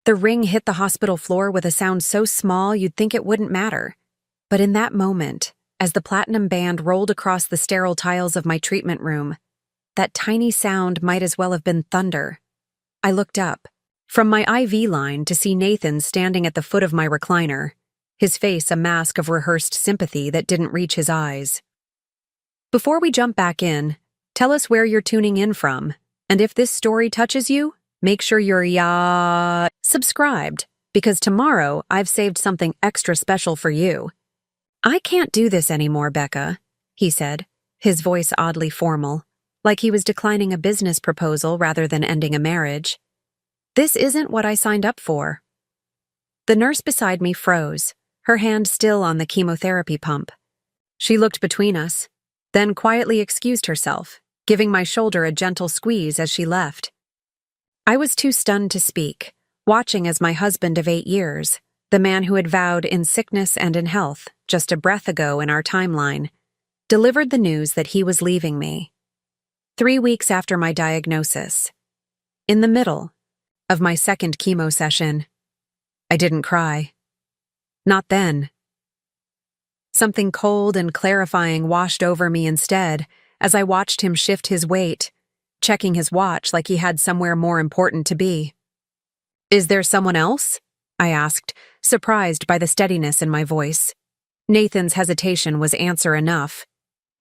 The ring hit the hospital floor with a sound so small you'd think it wouldn't matter. But in that moment, as the platinum band rolled across the sterile tiles of my treatment room, that tiny sound might as well have been thunder. I looked up, from my IV line, to see Nathan standing at the foot of my recliner, his face a mask of rehearsed sympathy that didn't reach his eyes. Before we jump back in, tell us where you're tuning in from, and if this story touches you, make sure you're subscribed, because tomorrow I've saved something extra special for you. I can't do this anymore, Becca, he said, his voice oddly formal, like he was declining a business proposal rather than ending a marriage. This isn't what I signed up for. The nurse beside me froze, her hand still on the chemotherapy pump. She looked between us, then quietly excused herself, giving my shoulder a gentle squeeze as she left. I was too stunned to speak, watching as my husband of 8 years, the man who had vowed in sickness and in health just a breath ago in our timeline, delivered the news that he was leaving me. 3 weeks after my diagnosis, in the middle of my second chemo session. I didn't cry. Not then. Something cold and clarifying washed over me instead as I watched him shift his weight, checking his watch like he had somewhere more important to be. "Is there someone else?" I asked, surprised by the steadiness in my voice. Nathan's hesitation was answer enough.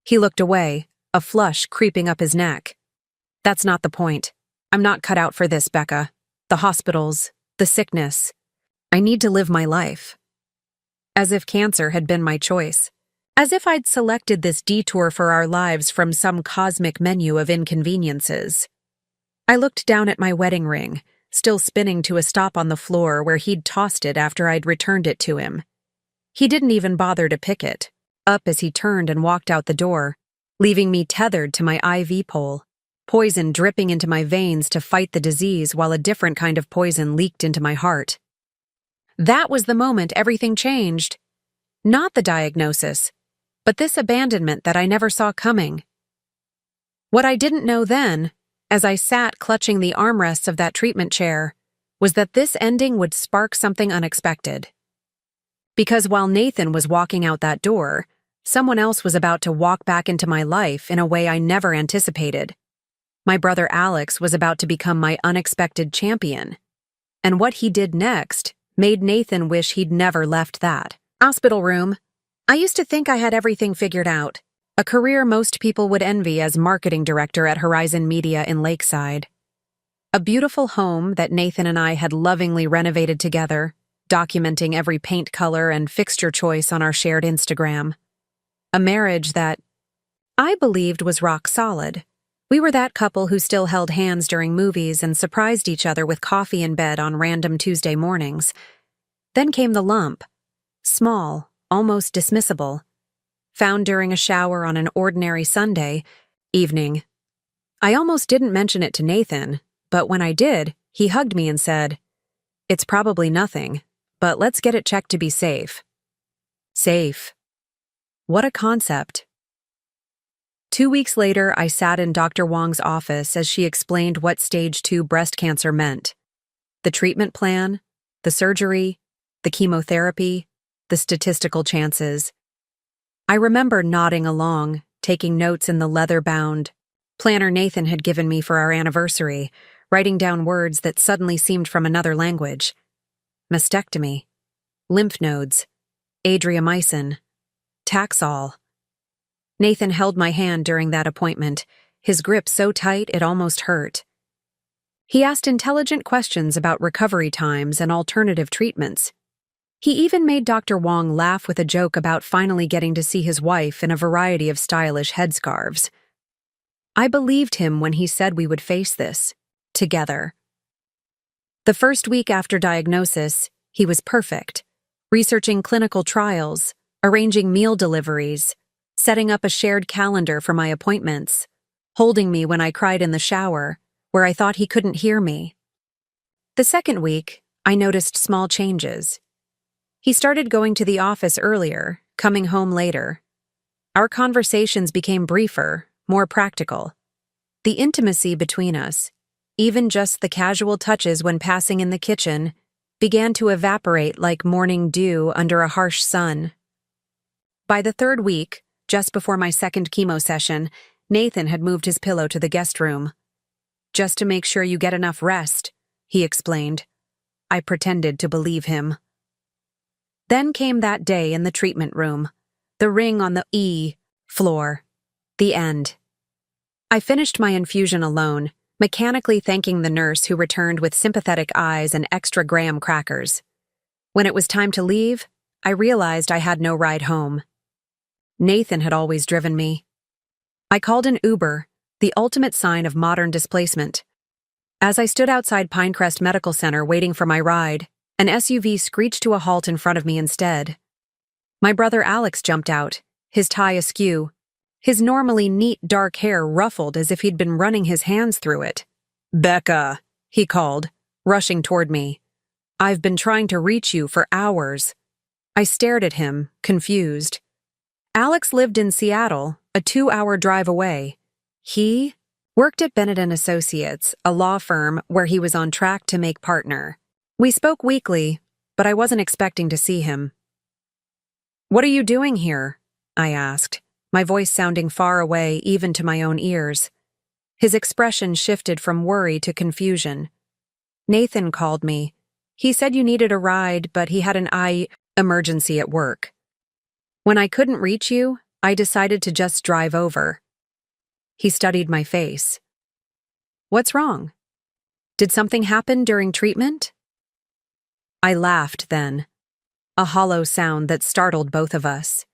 He looked away, a flush creeping up his neck. "That's not the point. I'm not cut out for this, Becca. The hospitals, the sickness. I need to live my life." As if cancer had been my choice. As if I'd selected this detour for our lives from some cosmic menu of inconveniences. I looked down at my wedding ring, still spinning to a stop on the floor where he'd tossed it after I'd returned it to him. He didn't even bother to pick it, up as he turned and walked out the door, leaving me tethered to my IV pole, poison dripping into my veins to fight the disease while a different kind of poison leaked into my heart. That was the moment everything changed. Not the diagnosis, but this abandonment that I never saw coming. What I didn't know then, as I sat clutching the armrests of that treatment chair, was that this ending would spark something unexpected. Because while Nathan was walking out that door, someone else was about to walk back into my life in a way I never anticipated. My brother Alex was about to become my unexpected champion. And what he did next made Nathan wish he'd never left that hospital room. I used to think I had everything figured out, a career most people would envy as marketing director at Horizon Media in Lakeside. A beautiful home that Nathan and I had lovingly renovated together, documenting every paint color and fixture choice on our shared Instagram. A marriage that I believed was rock solid. We were that couple who still held hands during movies and surprised each other with coffee in bed on random Tuesday mornings. Then came the lump. Small, almost dismissible. Found during a shower on an ordinary Sunday evening. I almost didn't mention it to Nathan, but when I did, he hugged me and said, "It's probably nothing, but let's get it checked to be safe." Safe. What a concept. 2 weeks later, I sat in Dr. Wong's office as she explained what stage 2 breast cancer meant. The treatment plan, the surgery, the chemotherapy, the statistical chances. I remember nodding along, taking notes in the leather-bound planner Nathan had given me for our anniversary, writing down words that suddenly seemed from another language. Mastectomy, lymph nodes, adriamycin, Taxol. Nathan held my hand during that appointment, his grip so tight it almost hurt. He asked intelligent questions about recovery times and alternative treatments. He even made Dr. Wong laugh with a joke about finally getting to see his wife in a variety of stylish headscarves. I believed him when he said we would face this, together. The first week after diagnosis, he was perfect, researching clinical trials, arranging meal deliveries, setting up a shared calendar for my appointments, holding me when I cried in the shower, where I thought he couldn't hear me. The second week, I noticed small changes. He started going to the office earlier, coming home later. Our conversations became briefer, more practical. The intimacy between us, even just the casual touches when passing in the kitchen, began to evaporate like morning dew under a harsh sun. By the third week, just before my second chemo session, Nathan had moved his pillow to the guest room. "Just to make sure you get enough rest," he explained. I pretended to believe him. Then came that day in the treatment room, the ring on the E floor, the end. I finished my infusion alone, mechanically thanking the nurse who returned with sympathetic eyes and extra graham crackers. When it was time to leave, I realized I had no ride home. Nathan had always driven me. I called an Uber, the ultimate sign of modern displacement. As I stood outside Pinecrest Medical Center waiting for my ride, an SUV screeched to a halt in front of me instead. My brother Alex jumped out, his tie askew, his normally neat dark hair ruffled as if he'd been running his hands through it. "Becca," he called, rushing toward me. "I've been trying to reach you for hours." I stared at him, confused. Alex lived in Seattle, a 2-hour drive away. He worked at Bennett & Associates, a law firm where he was on track to make partner. We spoke weekly, but I wasn't expecting to see him. "What are you doing here?" I asked, my voice sounding far away even to my own ears. His expression shifted from worry to confusion. "Nathan called me. He said you needed a ride, but he had an eye emergency at work. When I couldn't reach you, I decided to just drive over." He studied my face. "What's wrong? Did something happen during treatment?" I laughed then, a hollow sound that startled both of us.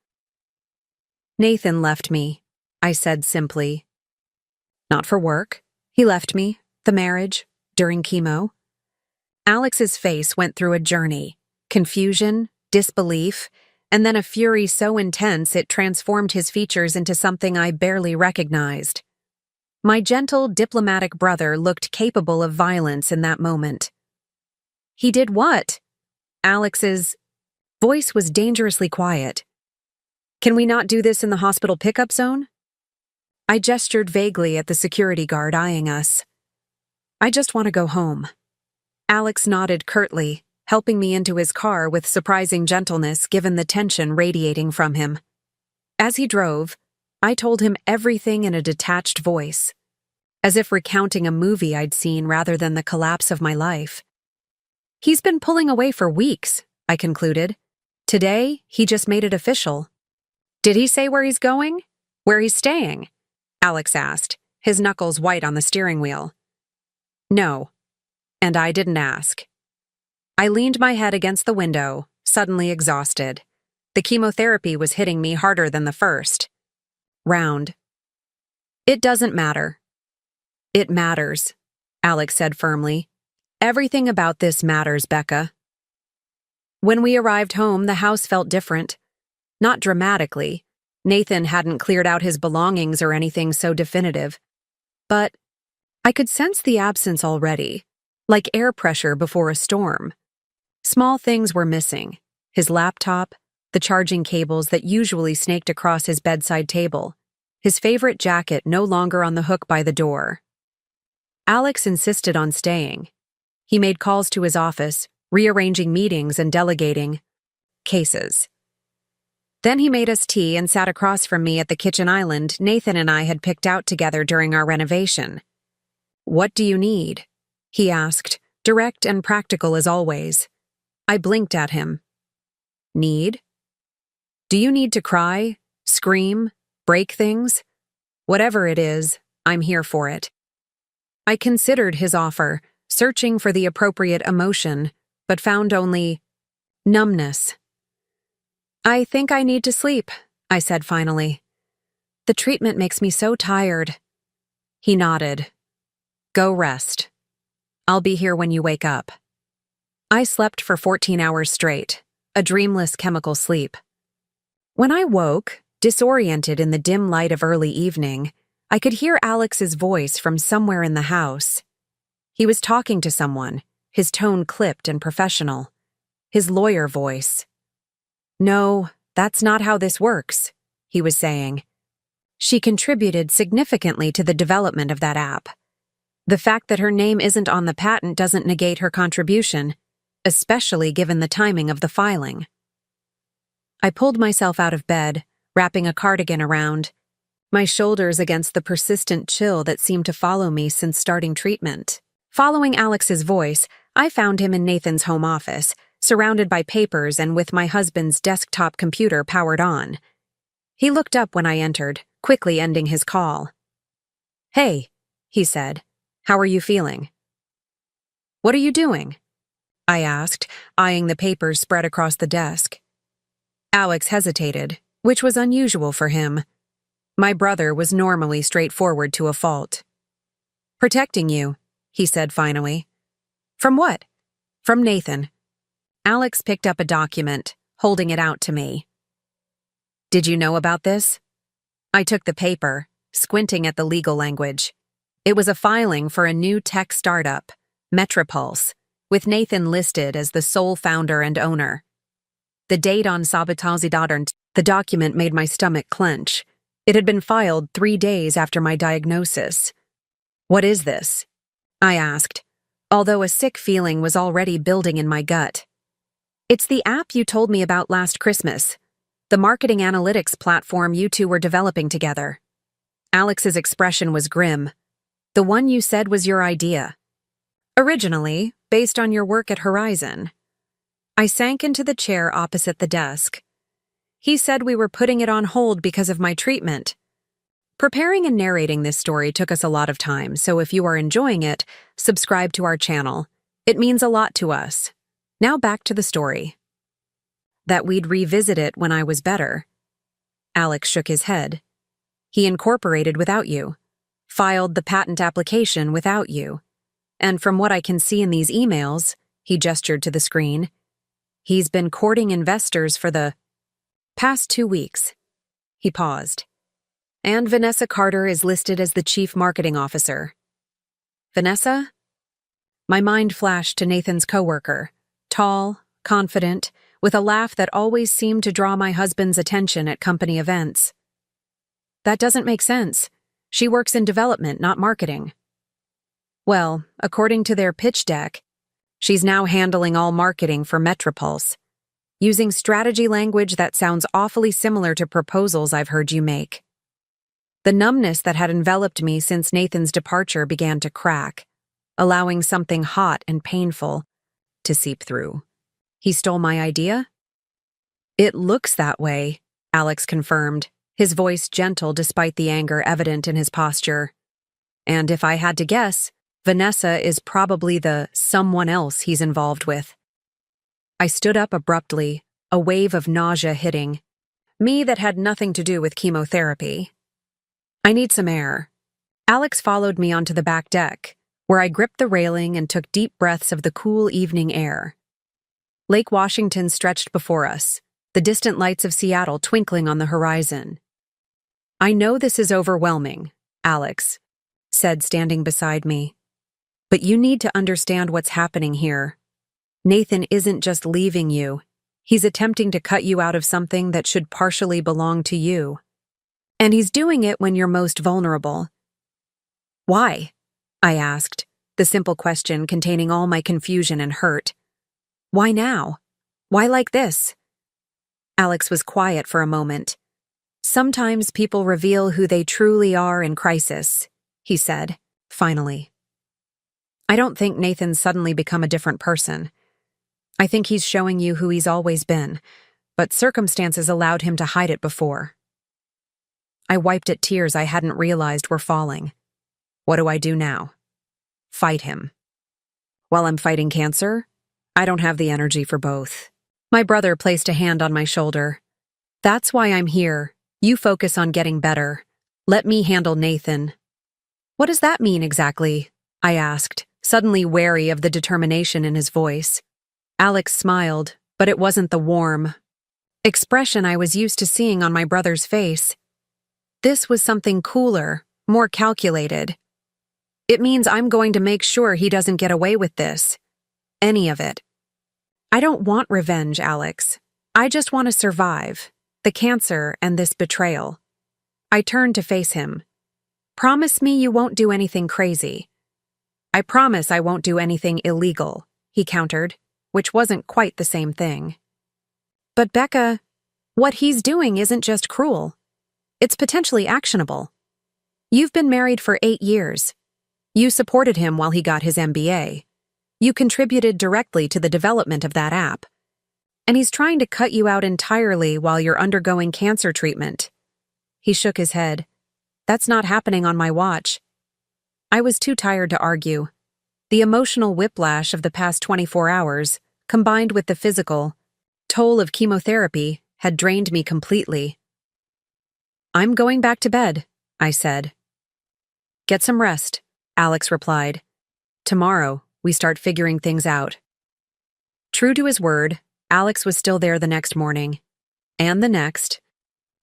"Nathan left me," I said simply. "Not for work. He left me, the marriage, during chemo." Alex's face went through a journey, confusion, disbelief, and then a fury so intense it transformed his features into something I barely recognized. My gentle, diplomatic brother looked capable of violence in that moment. "He did what?" Alex's voice was dangerously quiet. "Can we not do this in the hospital pickup zone?" I gestured vaguely at the security guard eyeing us. "I just want to go home." Alex nodded curtly, helping me into his car with surprising gentleness given the tension radiating from him. As he drove, I told him everything in a detached voice, as if recounting a movie I'd seen rather than the collapse of my life. "He's been pulling away for weeks," I concluded. "Today, he just made it official." "Did he say where he's going? Where he's staying?" Alex asked, his knuckles white on the steering wheel. "No, and I didn't ask." I leaned my head against the window, suddenly exhausted. The chemotherapy was hitting me harder than the first round. "It doesn't matter." "It matters," Alex said firmly. "Everything about this matters, Becca." When we arrived home, the house felt different. Not dramatically. Nathan hadn't cleared out his belongings or anything so definitive. But I could sense the absence already, like air pressure before a storm. Small things were missing: his laptop, the charging cables that usually snaked across his bedside table, his favorite jacket no longer on the hook by the door. Alex insisted on staying. He made calls to his office, rearranging meetings and delegating cases. Then he made us tea and sat across from me at the kitchen island Nathan and I had picked out together during our renovation. "What do you need?" he asked, direct and practical as always. I blinked at him. "Need? Do you need to cry, scream, break things? Whatever it is, I'm here for it." I considered his offer, searching for the appropriate emotion, but found only numbness. "I think I need to sleep," I said finally. "The treatment makes me so tired." He nodded. "Go rest. I'll be here when you wake up." I slept for 14 hours straight, a dreamless chemical sleep. When I woke, disoriented in the dim light of early evening, I could hear Alex's voice from somewhere in the house. He was talking to someone, his tone clipped and professional. His lawyer voice. "No, that's not how this works," he was saying. "She contributed significantly to the development of that app. The fact that her name isn't on the patent doesn't negate her contribution. especially given the timing of the filing. I pulled myself out of bed, wrapping a cardigan around, my shoulders against the persistent chill that seemed to follow me since starting treatment. Following Alex's voice, I found him in Nathan's home office, surrounded by papers and with my husband's desktop computer powered on. He looked up when I entered, quickly ending his call. "Hey," he said. "How are you feeling?" "What are you doing?" I asked, eyeing the papers spread across the desk. Alex hesitated, which was unusual for him. My brother was normally straightforward to a fault. "Protecting you," he said finally. "From what?" "From Nathan." Alex picked up a document, holding it out to me. "Did you know about this?" I took the paper, squinting at the legal language. It was a filing for a new tech startup, Metropulse, with Nathan listed as the sole founder and owner. The date on Sabatazi.int, the document made my stomach clench. It had been filed 3 days after my diagnosis. "What is this?" I asked, although a sick feeling was already building in my gut. "It's the app you told me about last Christmas, the marketing analytics platform you two were developing together." Alex's expression was grim. "The one you said was your idea. Originally, based on your work at Horizon." I sank into the chair opposite the desk. "He said we were putting it on hold because of my treatment." Preparing and narrating this story took us a lot of time, so if you are enjoying it, subscribe to our channel. It means a lot to us. Now back to the story. "That we'd revisit it when I was better." Alex shook his head. "He incorporated without you, filed the patent application without you, and from what I can see in these emails," he gestured to the screen, "he's been courting investors for the past 2 weeks." He paused. "And Vanessa Carter is listed as the chief marketing officer." "Vanessa?" My mind flashed to Nathan's coworker, tall, confident, with a laugh that always seemed to draw my husband's attention at company events. "That doesn't make sense. She works in development, not marketing." "Well, according to their pitch deck, she's now handling all marketing for Metropulse, using strategy language that sounds awfully similar to proposals I've heard you make." The numbness that had enveloped me since Nathan's departure began to crack, allowing something hot and painful to seep through. "He stole my idea?" "It looks that way," Alex confirmed, his voice gentle despite the anger evident in his posture. "And if I had to guess, Vanessa is probably the someone else he's involved with." I stood up abruptly, a wave of nausea hitting me that had nothing to do with chemotherapy. "I need some air." Alex followed me onto the back deck, where I gripped the railing and took deep breaths of the cool evening air. Lake Washington stretched before us, the distant lights of Seattle twinkling on the horizon. "I know this is overwhelming," Alex said, standing beside me. "But you need to understand what's happening here. Nathan isn't just leaving you. He's attempting to cut you out of something that should partially belong to you. And he's doing it when you're most vulnerable." "Why?" I asked, the simple question containing all my confusion and hurt. "Why now? Why like this?" Alex was quiet for a moment. "Sometimes people reveal who they truly are in crisis," he said, finally. "I don't think Nathan's suddenly become a different person. I think he's showing you who he's always been, but circumstances allowed him to hide it before." I wiped at tears I hadn't realized were falling. What do I do now? Fight him. While I'm fighting cancer? I don't have the energy for both. My brother placed a hand on my shoulder. "That's why I'm here. You focus on getting better. Let me handle Nathan." "What does that mean exactly?" I asked, suddenly wary of the determination in his voice. Alex smiled, but it wasn't the warm expression I was used to seeing on my brother's face. This was something cooler, more calculated. "It means I'm going to make sure he doesn't get away with this. Any of it. I don't want revenge, Alex. I just want to survive the cancer and this betrayal." I turned to face him. "Promise me you won't do anything crazy." "I promise I won't do anything illegal," he countered, which wasn't quite the same thing. But Becca, what he's doing isn't just cruel. It's potentially actionable. You've been married for 8 years. You supported him while he got his MBA. You contributed directly to the development of that app. And he's trying to cut you out entirely while you're undergoing cancer treatment. He shook his head. That's not happening on my watch. I was too tired to argue. The emotional whiplash of the past 24 hours, combined with the physical toll of chemotherapy, had drained me completely. I'm going back to bed, I said. Get some rest, Alex replied. Tomorrow, we start figuring things out. True to his word, Alex was still there the next morning. And the next.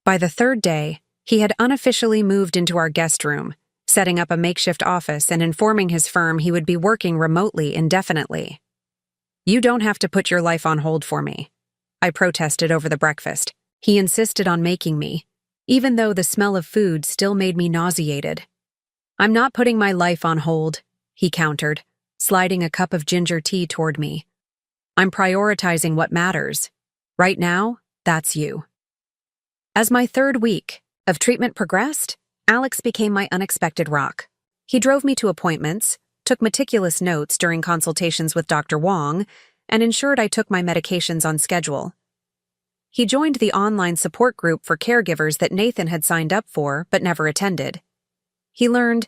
By the third day, he had unofficially moved into our guest room, setting up a makeshift office and informing his firm he would be working remotely indefinitely. You don't have to put your life on hold for me, I protested over the breakfast. He insisted on making me, even though the smell of food still made me nauseated. I'm not putting my life on hold, he countered, sliding a cup of ginger tea toward me. I'm prioritizing what matters. Right now, that's you. As my third week of treatment progressed, Alex became my unexpected rock. He drove me to appointments, took meticulous notes during consultations with Dr. Wong, and ensured I took my medications on schedule. He joined the online support group for caregivers that Nathan had signed up for but never attended. He learned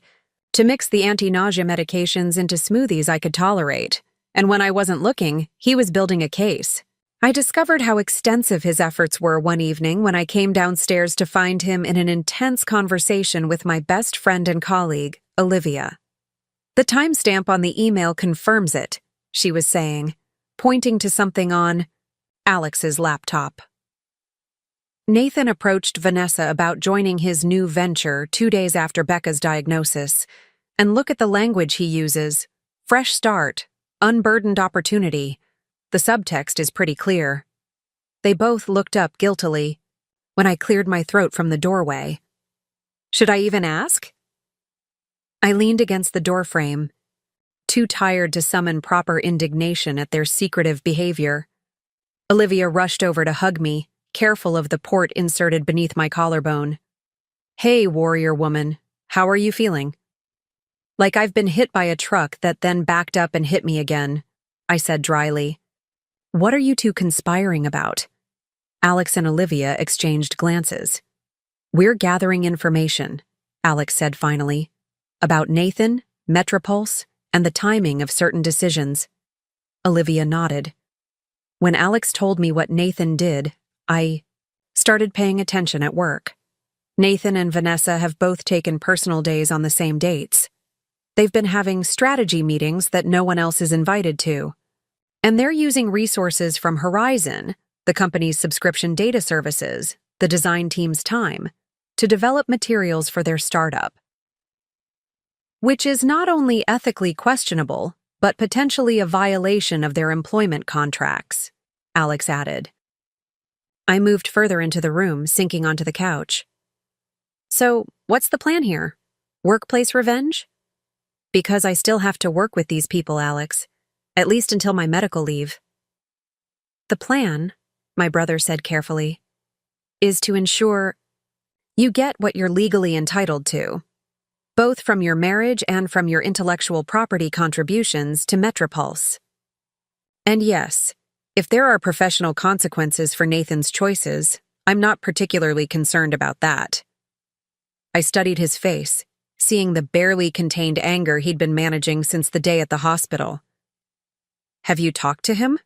to mix the anti-nausea medications into smoothies I could tolerate, and when I wasn't looking, he was building a case. I discovered how extensive his efforts were one evening when I came downstairs to find him in an intense conversation with my best friend and colleague, Olivia. The timestamp on the email confirms it, she was saying, pointing to something on Alex's laptop. Nathan approached Vanessa about joining his new venture 2 days after Becca's diagnosis, and look at the language he uses. Fresh start, unburdened opportunity. The subtext is pretty clear. They both looked up guiltily when I cleared my throat from the doorway. Should I even ask? I leaned against the doorframe, too tired to summon proper indignation at their secretive behavior. Olivia rushed over to hug me, careful of the port inserted beneath my collarbone. Hey, warrior woman, how are you feeling? Like I've been hit by a truck that then backed up and hit me again, I said dryly. What are you two conspiring about? Alex and Olivia exchanged glances. We're gathering information, Alex said finally, about Nathan, Metropulse, and the timing of certain decisions. Olivia nodded. When Alex told me what Nathan did, I started paying attention at work. Nathan and Vanessa have both taken personal days on the same dates. They've been having strategy meetings that no one else is invited to. And they're using resources from Horizon, the company's subscription data services, the design team's time, to develop materials for their startup. Which is not only ethically questionable, but potentially a violation of their employment contracts, Alex added. I moved further into the room, sinking onto the couch. So, what's the plan here? Workplace revenge? Because I still have to work with these people, Alex. At least until my medical leave. The plan, my brother said carefully, is to ensure you get what you're legally entitled to, both from your marriage and from your intellectual property contributions to Metropulse. And yes, if there are professional consequences for Nathan's choices, I'm not particularly concerned about that. I studied his face, seeing the barely contained anger he'd been managing since the day at the hospital. Have you talked to him?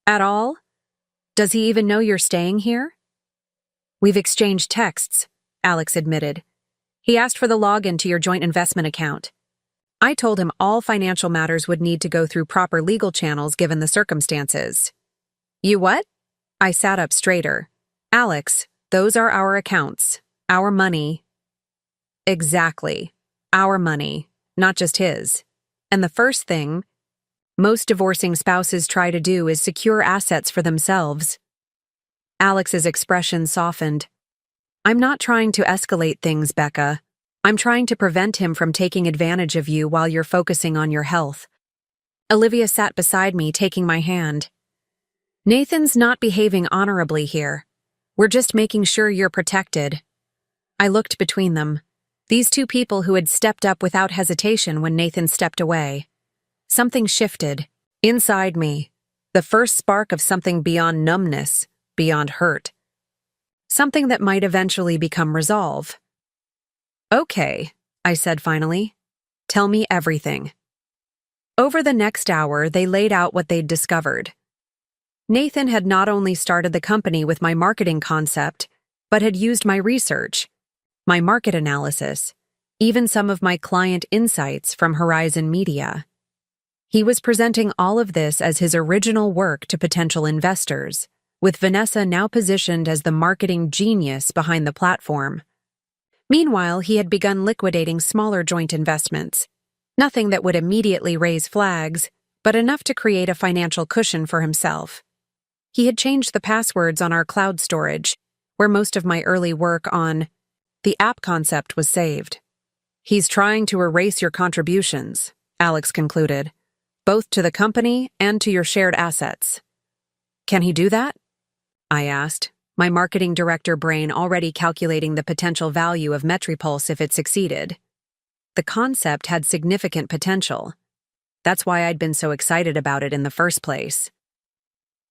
At all? Does he even know you're staying here? We've exchanged texts, Alex admitted. He asked for the login to your joint investment account. I told him all financial matters would need to go through proper legal channels given the circumstances. You what? I sat up straighter. Alex, those are our accounts. Our money. Exactly. Our money, not just his. And the first thing most divorcing spouses try to do is secure assets for themselves. Alex's expression softened. I'm not trying to escalate things, Becca. I'm trying to prevent him from taking advantage of you while you're focusing on your health. Olivia sat beside me, taking my hand. Nathan's not behaving honorably here. We're just making sure you're protected. I looked between them. These two people who had stepped up without hesitation when Nathan stepped away. Something shifted. Inside me. The first spark of something beyond numbness, beyond hurt. Something that might eventually become resolve. Okay, I said finally. Tell me everything. Over the next hour, they laid out what they'd discovered. Nathan had not only started the company with my marketing concept, but had used my research, my market analysis, even some of my client insights from Horizon Media. He was presenting all of this as his original work to potential investors, with Vanessa now positioned as the marketing genius behind the platform. Meanwhile, he had begun liquidating smaller joint investments. Nothing that would immediately raise flags, but enough to create a financial cushion for himself. He had changed the passwords on our cloud storage, where most of my early work on the app concept was saved. He's trying to erase your contributions, Alex concluded, both to the company and to your shared assets. Can he do that? I asked, my marketing director brain already calculating the potential value of MetriPulse if it succeeded. The concept had significant potential. That's why I'd been so excited about it in the first place.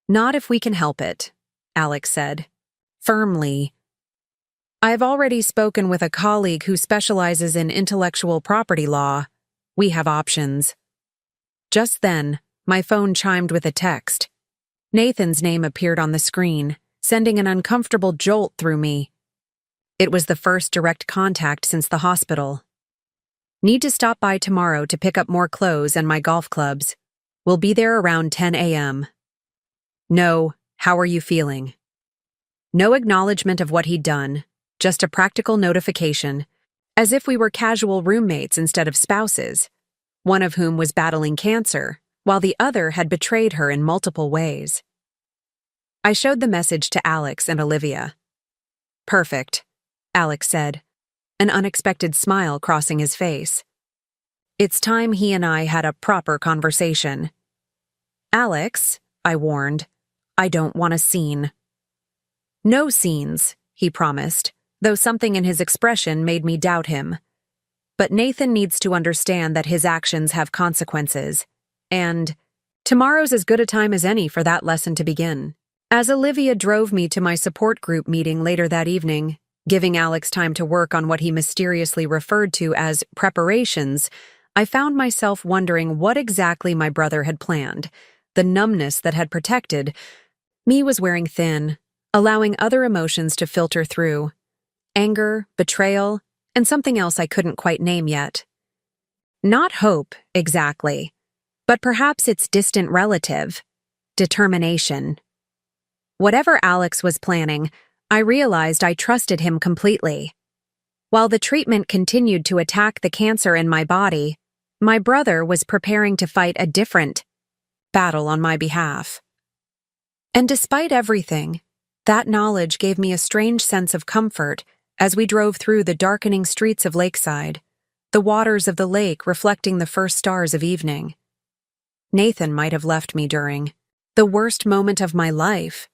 Not if we can help it, Alex said, firmly. I've already spoken with a colleague who specializes in intellectual property law. We have options. Just then, my phone chimed with a text. Nathan's name appeared on the screen, sending an uncomfortable jolt through me. It was the first direct contact since the hospital. Need to stop by tomorrow to pick up more clothes and my golf clubs. We'll be there around 10 a.m. No, how are you feeling? No acknowledgement of what he'd done, just a practical notification, as if we were casual roommates instead of spouses, one of whom was battling cancer, while the other had betrayed her in multiple ways. I showed the message to Alex and Olivia. Perfect, Alex said, an unexpected smile crossing his face. It's time he and I had a proper conversation. Alex, I warned, I don't want a scene. No scenes, he promised, though something in his expression made me doubt him. But Nathan needs to understand that his actions have consequences, and tomorrow's as good a time as any for that lesson to begin. As Olivia drove me to my support group meeting later that evening, giving Alex time to work on what he mysteriously referred to as preparations, I found myself wondering what exactly my brother had planned. The numbness that had protected me was wearing thin, allowing other emotions to filter through. Anger, betrayal, and something else I couldn't quite name yet. Not hope, exactly, but perhaps its distant relative, determination. Whatever Alex was planning, I realized I trusted him completely. While the treatment continued to attack the cancer in my body, my brother was preparing to fight a different battle on my behalf. And despite everything, that knowledge gave me a strange sense of comfort as we drove through the darkening streets of Lakeside, the waters of the lake reflecting the first stars of evening. Nathan might have left me during the worst moment of my life.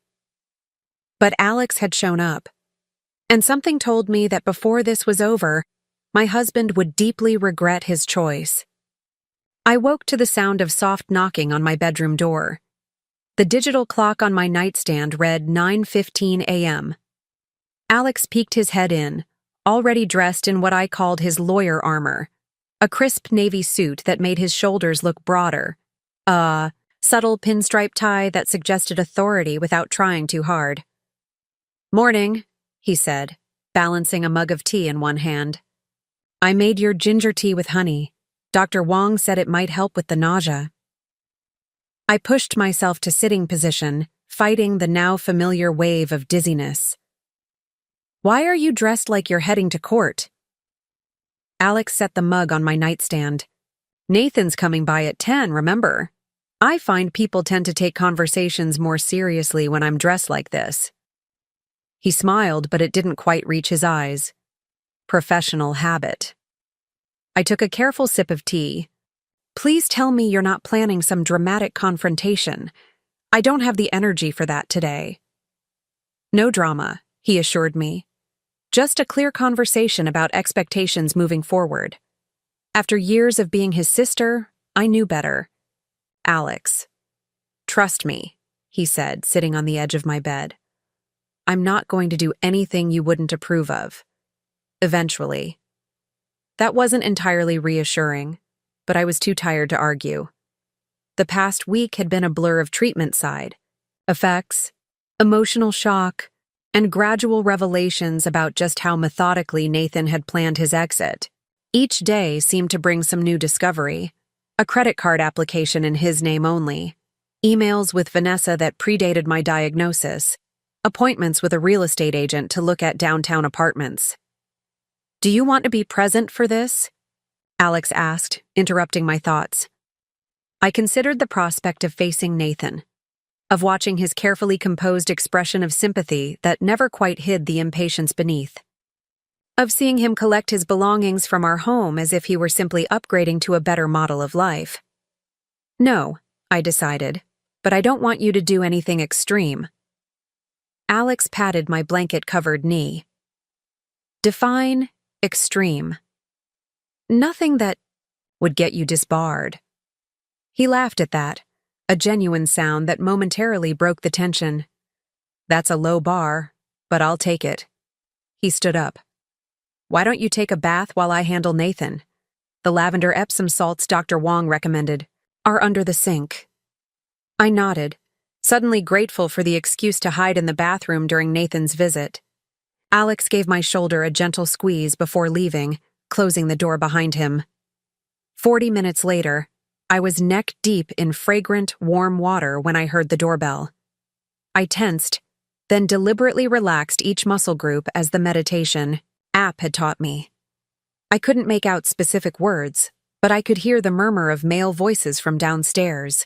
But Alex had shown up, and something told me that before this was over, my husband would deeply regret his choice. I woke to the sound of soft knocking on my bedroom door. The digital clock on my nightstand read 9:15 a.m. Alex peeked his head in, already dressed in what I called his lawyer armor, a crisp navy suit that made his shoulders look broader, a subtle pinstripe tie that suggested authority without trying too hard. Morning, he said, balancing a mug of tea in one hand. I made your ginger tea with honey. Dr. Wong said it might help with the nausea. I pushed myself to sitting position, fighting the now familiar wave of dizziness. Why are you dressed like you're heading to court? Alex set the mug on my nightstand. Nathan's coming by at 10, remember? I find people tend to take conversations more seriously when I'm dressed like this. He smiled, but it didn't quite reach his eyes. Professional habit. I took a careful sip of tea. Please tell me you're not planning some dramatic confrontation. I don't have the energy for that today. No drama, he assured me. Just a clear conversation about expectations moving forward. After years of being his sister, I knew better. Alex. Trust me, he said, sitting on the edge of my bed. I'm not going to do anything you wouldn't approve of. Eventually. That wasn't entirely reassuring, but I was too tired to argue. The past week had been a blur of treatment side effects, emotional shock, and gradual revelations about just how methodically Nathan had planned his exit. Each day seemed to bring some new discovery. A credit card application in his name only, emails with Vanessa that predated my diagnosis, appointments with a real estate agent to look at downtown apartments. Do you want to be present for this? Alex asked, interrupting my thoughts. I considered the prospect of facing Nathan, of watching his carefully composed expression of sympathy that never quite hid the impatience beneath, of seeing him collect his belongings from our home as if he were simply upgrading to a better model of life. No, I decided, but I don't want you to do anything extreme. Alex patted my blanket-covered knee. Define extreme. Nothing that would get you disbarred. He laughed at that, a genuine sound that momentarily broke the tension. That's a low bar, but I'll take it. He stood up. Why don't you take a bath while I handle Nathan? The lavender Epsom salts Dr. Wong recommended are under the sink. I nodded, suddenly grateful for the excuse to hide in the bathroom during Nathan's visit. Alex gave my shoulder a gentle squeeze before leaving, closing the door behind him. 40 minutes later, I was neck-deep in fragrant, warm water when I heard the doorbell. I tensed, then deliberately relaxed each muscle group as the meditation app had taught me. I couldn't make out specific words, but I could hear the murmur of male voices from downstairs,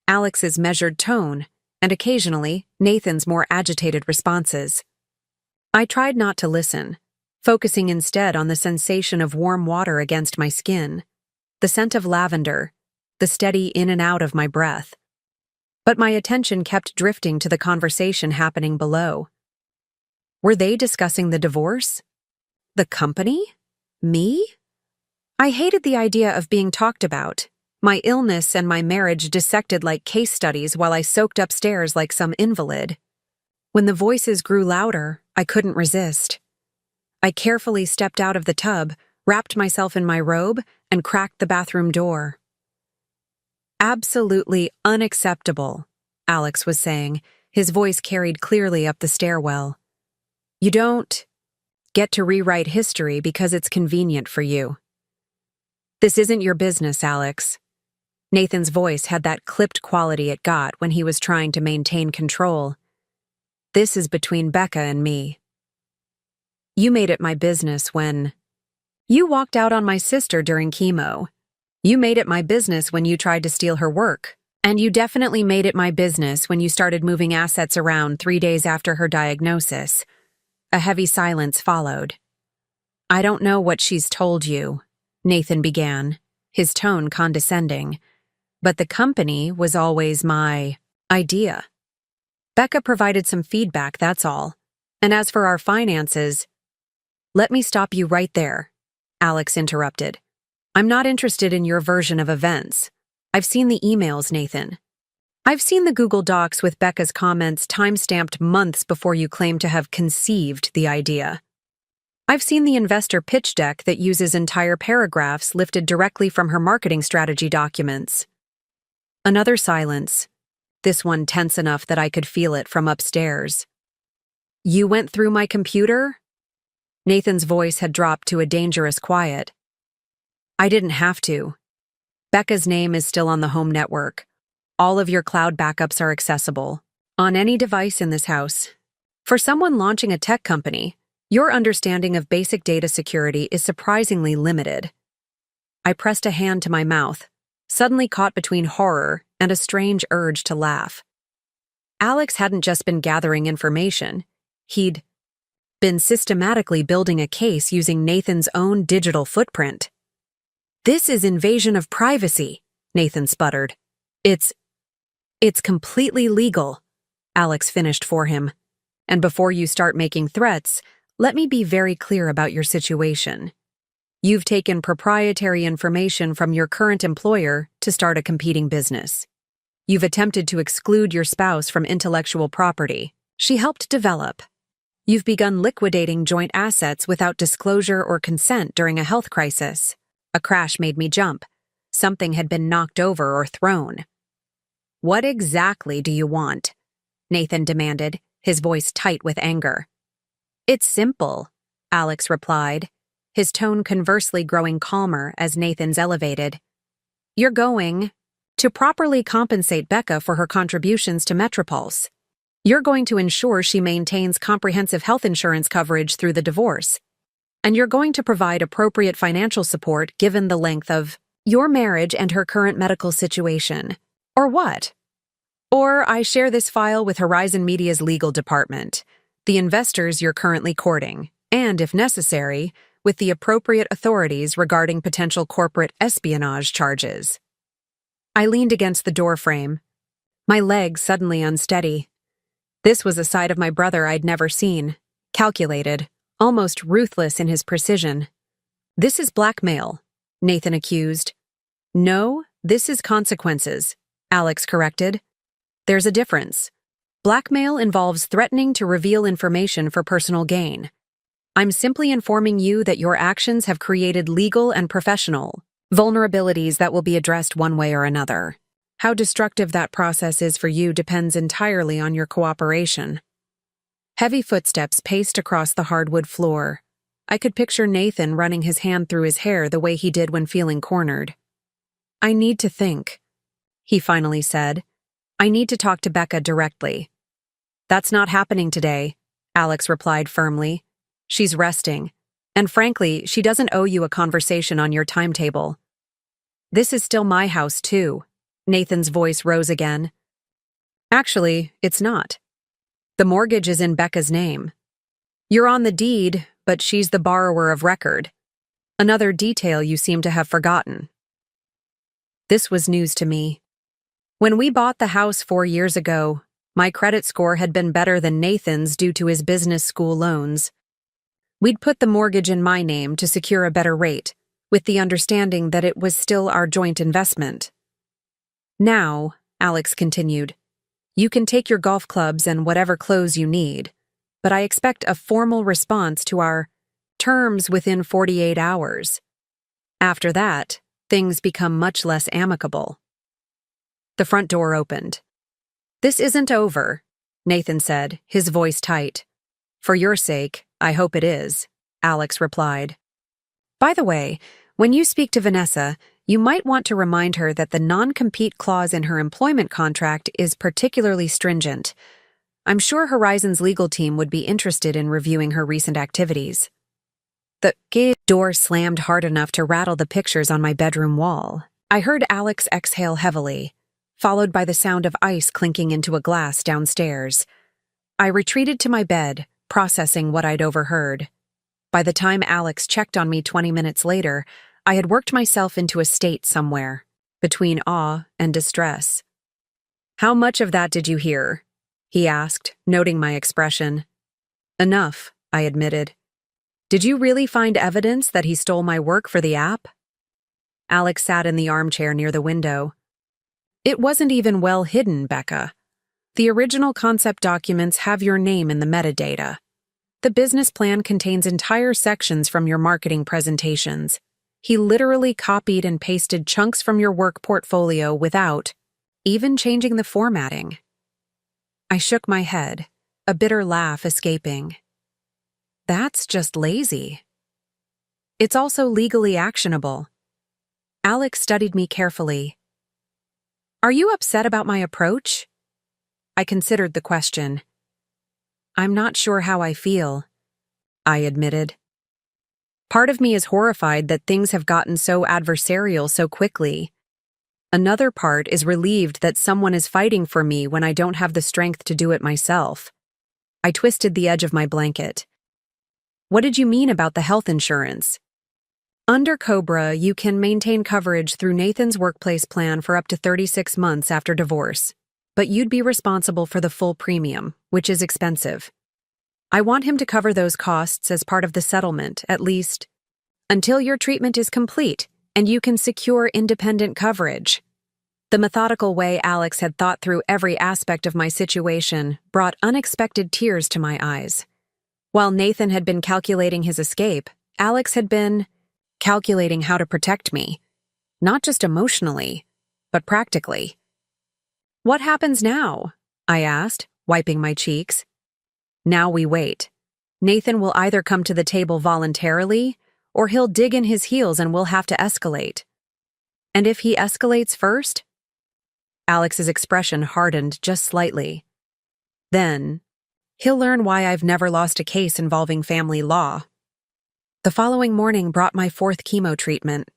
Alex's measured tone, and occasionally Nathan's more agitated responses. I tried not to listen, focusing instead on the sensation of warm water against my skin, the scent of lavender, the steady in and out of my breath. But my attention kept drifting to the conversation happening below. Were they discussing the divorce? The company? Me? I hated the idea of being talked about, my illness and my marriage dissected like case studies while I soaked upstairs like some invalid. When the voices grew louder, I couldn't resist. I carefully stepped out of the tub, wrapped myself in my robe, and cracked the bathroom door. Absolutely unacceptable, Alex was saying, his voice carried clearly up the stairwell. You don't get to rewrite history because it's convenient for you. This isn't your business, Alex. Nathan's voice had that clipped quality it got when he was trying to maintain control. This is between Becca and me. You made it my business when you walked out on my sister during chemo. You made it my business when you tried to steal her work. And you definitely made it my business when you started moving assets around 3 days after her diagnosis. A heavy silence followed. I don't know what she's told you, Nathan began, his tone condescending. But the company was always my idea. Becca provided some feedback, that's all. And as for our finances, let me stop you right there, Alex interrupted. I'm not interested in your version of events. I've seen the emails, Nathan. I've seen the Google Docs with Becca's comments time-stamped months before you claim to have conceived the idea. I've seen the investor pitch deck that uses entire paragraphs lifted directly from her marketing strategy documents. Another silence, this one tense enough that I could feel it from upstairs. You went through my computer? Nathan's voice had dropped to a dangerous quiet. I didn't have to. Becca's name is still on the home network. All of your cloud backups are accessible, on any device in this house. For someone launching a tech company, your understanding of basic data security is surprisingly limited. I pressed a hand to my mouth, suddenly caught between horror and a strange urge to laugh. Alex hadn't just been gathering information. He'd been systematically building a case using Nathan's own digital footprint. This is invasion of privacy, Nathan sputtered. It's completely legal, Alex finished for him. And before you start making threats, let me be very clear about your situation. You've taken proprietary information from your current employer to start a competing business. You've attempted to exclude your spouse from intellectual property she helped develop. You've begun liquidating joint assets without disclosure or consent during a health crisis. A crash made me jump. Something had been knocked over or thrown. What exactly do you want? Nathan demanded, his voice tight with anger. It's simple, Alex replied, his tone conversely growing calmer as Nathan's elevated. You're going to properly compensate Becca for her contributions to Metropulse. You're going to ensure she maintains comprehensive health insurance coverage through the divorce. And you're going to provide appropriate financial support given the length of your marriage and her current medical situation. Or what? Or I share this file with Horizon Media's legal department, the investors you're currently courting, and, if necessary, with the appropriate authorities regarding potential corporate espionage charges. I leaned against the doorframe, my legs suddenly unsteady. This was a side of my brother I'd never seen, calculated, almost ruthless in his precision. This is blackmail, Nathan accused. No, this is consequences, Alex corrected. There's a difference. Blackmail involves threatening to reveal information for personal gain. I'm simply informing you that your actions have created legal and professional vulnerabilities that will be addressed one way or another. How destructive that process is for you depends entirely on your cooperation. Heavy footsteps paced across the hardwood floor. I could picture Nathan running his hand through his hair the way he did when feeling cornered. I need to think, he finally said. I need to talk to Becca directly. That's not happening today, Alex replied firmly. She's resting, and frankly, she doesn't owe you a conversation on your timetable. This is still my house, too. Nathan's voice rose again. Actually, it's not. The mortgage is in Becca's name. You're on the deed, but she's the borrower of record. Another detail you seem to have forgotten. This was news to me. When we bought the house 4 years ago, my credit score had been better than Nathan's due to his business school loans. We'd put the mortgage in my name to secure a better rate, with the understanding that it was still our joint investment. Now, Alex continued, you can take your golf clubs and whatever clothes you need, but I expect a formal response to our terms within 48 hours. After that, things become much less amicable. The front door opened. This isn't over, Nathan said, his voice tight. For your sake, I hope it is, Alex replied. By the way, when you speak to Vanessa, you might want to remind her that the non-compete clause in her employment contract is particularly stringent. I'm sure Horizon's legal team would be interested in reviewing her recent activities. The door slammed hard enough to rattle the pictures on my bedroom wall. I heard Alex exhale heavily, followed by the sound of ice clinking into a glass downstairs. I retreated to my bed, processing what I'd overheard. By the time Alex checked on me 20 minutes later, I had worked myself into a state somewhere, between awe and distress. How much of that did you hear? He asked, noting my expression. Enough, I admitted. Did you really find evidence that he stole my work for the app? Alex sat in the armchair near the window. It wasn't even well hidden, Becca. The original concept documents have your name in the metadata. The business plan contains entire sections from your marketing presentations. He literally copied and pasted chunks from your work portfolio without even changing the formatting. I shook my head, a bitter laugh escaping. That's just lazy. It's also legally actionable. Alex studied me carefully. Are you upset about my approach? I considered the question. I'm not sure how I feel, I admitted. Part of me is horrified that things have gotten so adversarial so quickly. Another part is relieved that someone is fighting for me when I don't have the strength to do it myself. I twisted the edge of my blanket. What did you mean about the health insurance? Under COBRA, you can maintain coverage through Nathan's workplace plan for up to 36 months after divorce, but you'd be responsible for the full premium, which is expensive. I want him to cover those costs as part of the settlement, at least until your treatment is complete and you can secure independent coverage. The methodical way Alex had thought through every aspect of my situation brought unexpected tears to my eyes. While Nathan had been calculating his escape, Alex had been calculating how to protect me, not just emotionally, but practically. "What happens now?" I asked, wiping my cheeks. "Now we wait. Nathan will either come to the table voluntarily, or he'll dig in his heels and we'll have to escalate. And if he escalates first?" Alex's expression hardened just slightly. "Then, he'll learn why I've never lost a case involving family law." The following morning brought my 4th chemo treatment.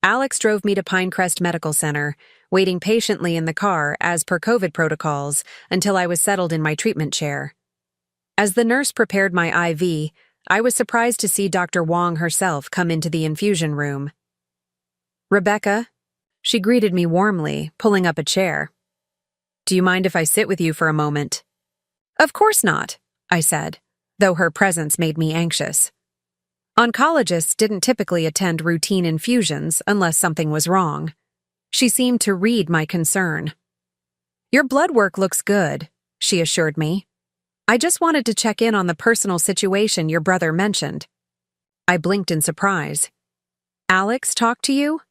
Alex drove me to Pinecrest Medical Center, waiting patiently in the car as per COVID protocols until I was settled in my treatment chair. As the nurse prepared my IV, I was surprised to see Dr. Wong herself come into the infusion room. "Rebecca," she greeted me warmly, pulling up a chair. "Do you mind if I sit with you for a moment?" "Of course not," I said, though her presence made me anxious. Oncologists didn't typically attend routine infusions unless something was wrong. She seemed to read my concern. "Your blood work looks good," she assured me. "I just wanted to check in on the personal situation your brother mentioned." I blinked in surprise. "Alex talked to you?"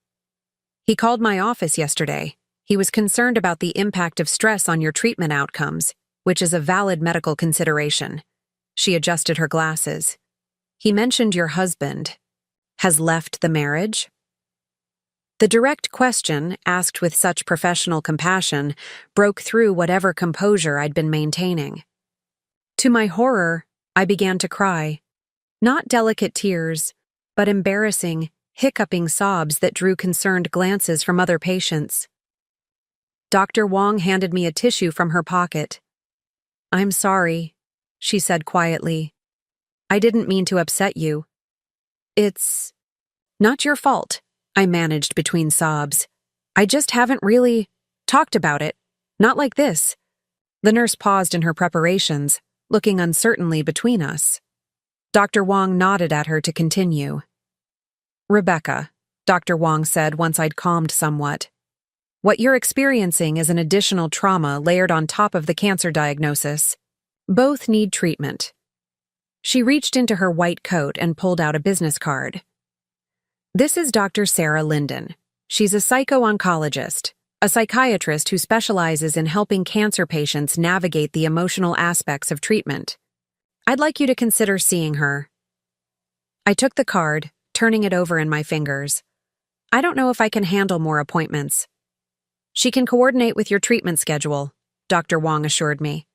"He called my office yesterday. He was concerned about the impact of stress on your treatment outcomes, which is a valid medical consideration." She adjusted her glasses. "He mentioned your husband has left the marriage?" The direct question, asked with such professional compassion, broke through whatever composure I'd been maintaining. To my horror, I began to cry. Not delicate tears, but embarrassing, hiccuping sobs that drew concerned glances from other patients. Dr. Wong handed me a tissue from her pocket. "I'm sorry," she said quietly. "I didn't mean to upset you." "It's not your fault," I managed between sobs. "I just haven't really talked about it. Not like this." The nurse paused in her preparations, looking uncertainly between us. Dr. Wong nodded at her to continue. "Rebecca," Dr. Wong said once I'd calmed somewhat, "what you're experiencing is an additional trauma layered on top of the cancer diagnosis. Both need treatment." She reached into her white coat and pulled out a business card. "This is Dr. Sarah Linden. She's a psycho-oncologist, a psychiatrist who specializes in helping cancer patients navigate the emotional aspects of treatment. I'd like you to consider seeing her." I took the card, turning it over in my fingers. "I don't know if I can handle more appointments." "She can coordinate with your treatment schedule," Dr. Wong assured me.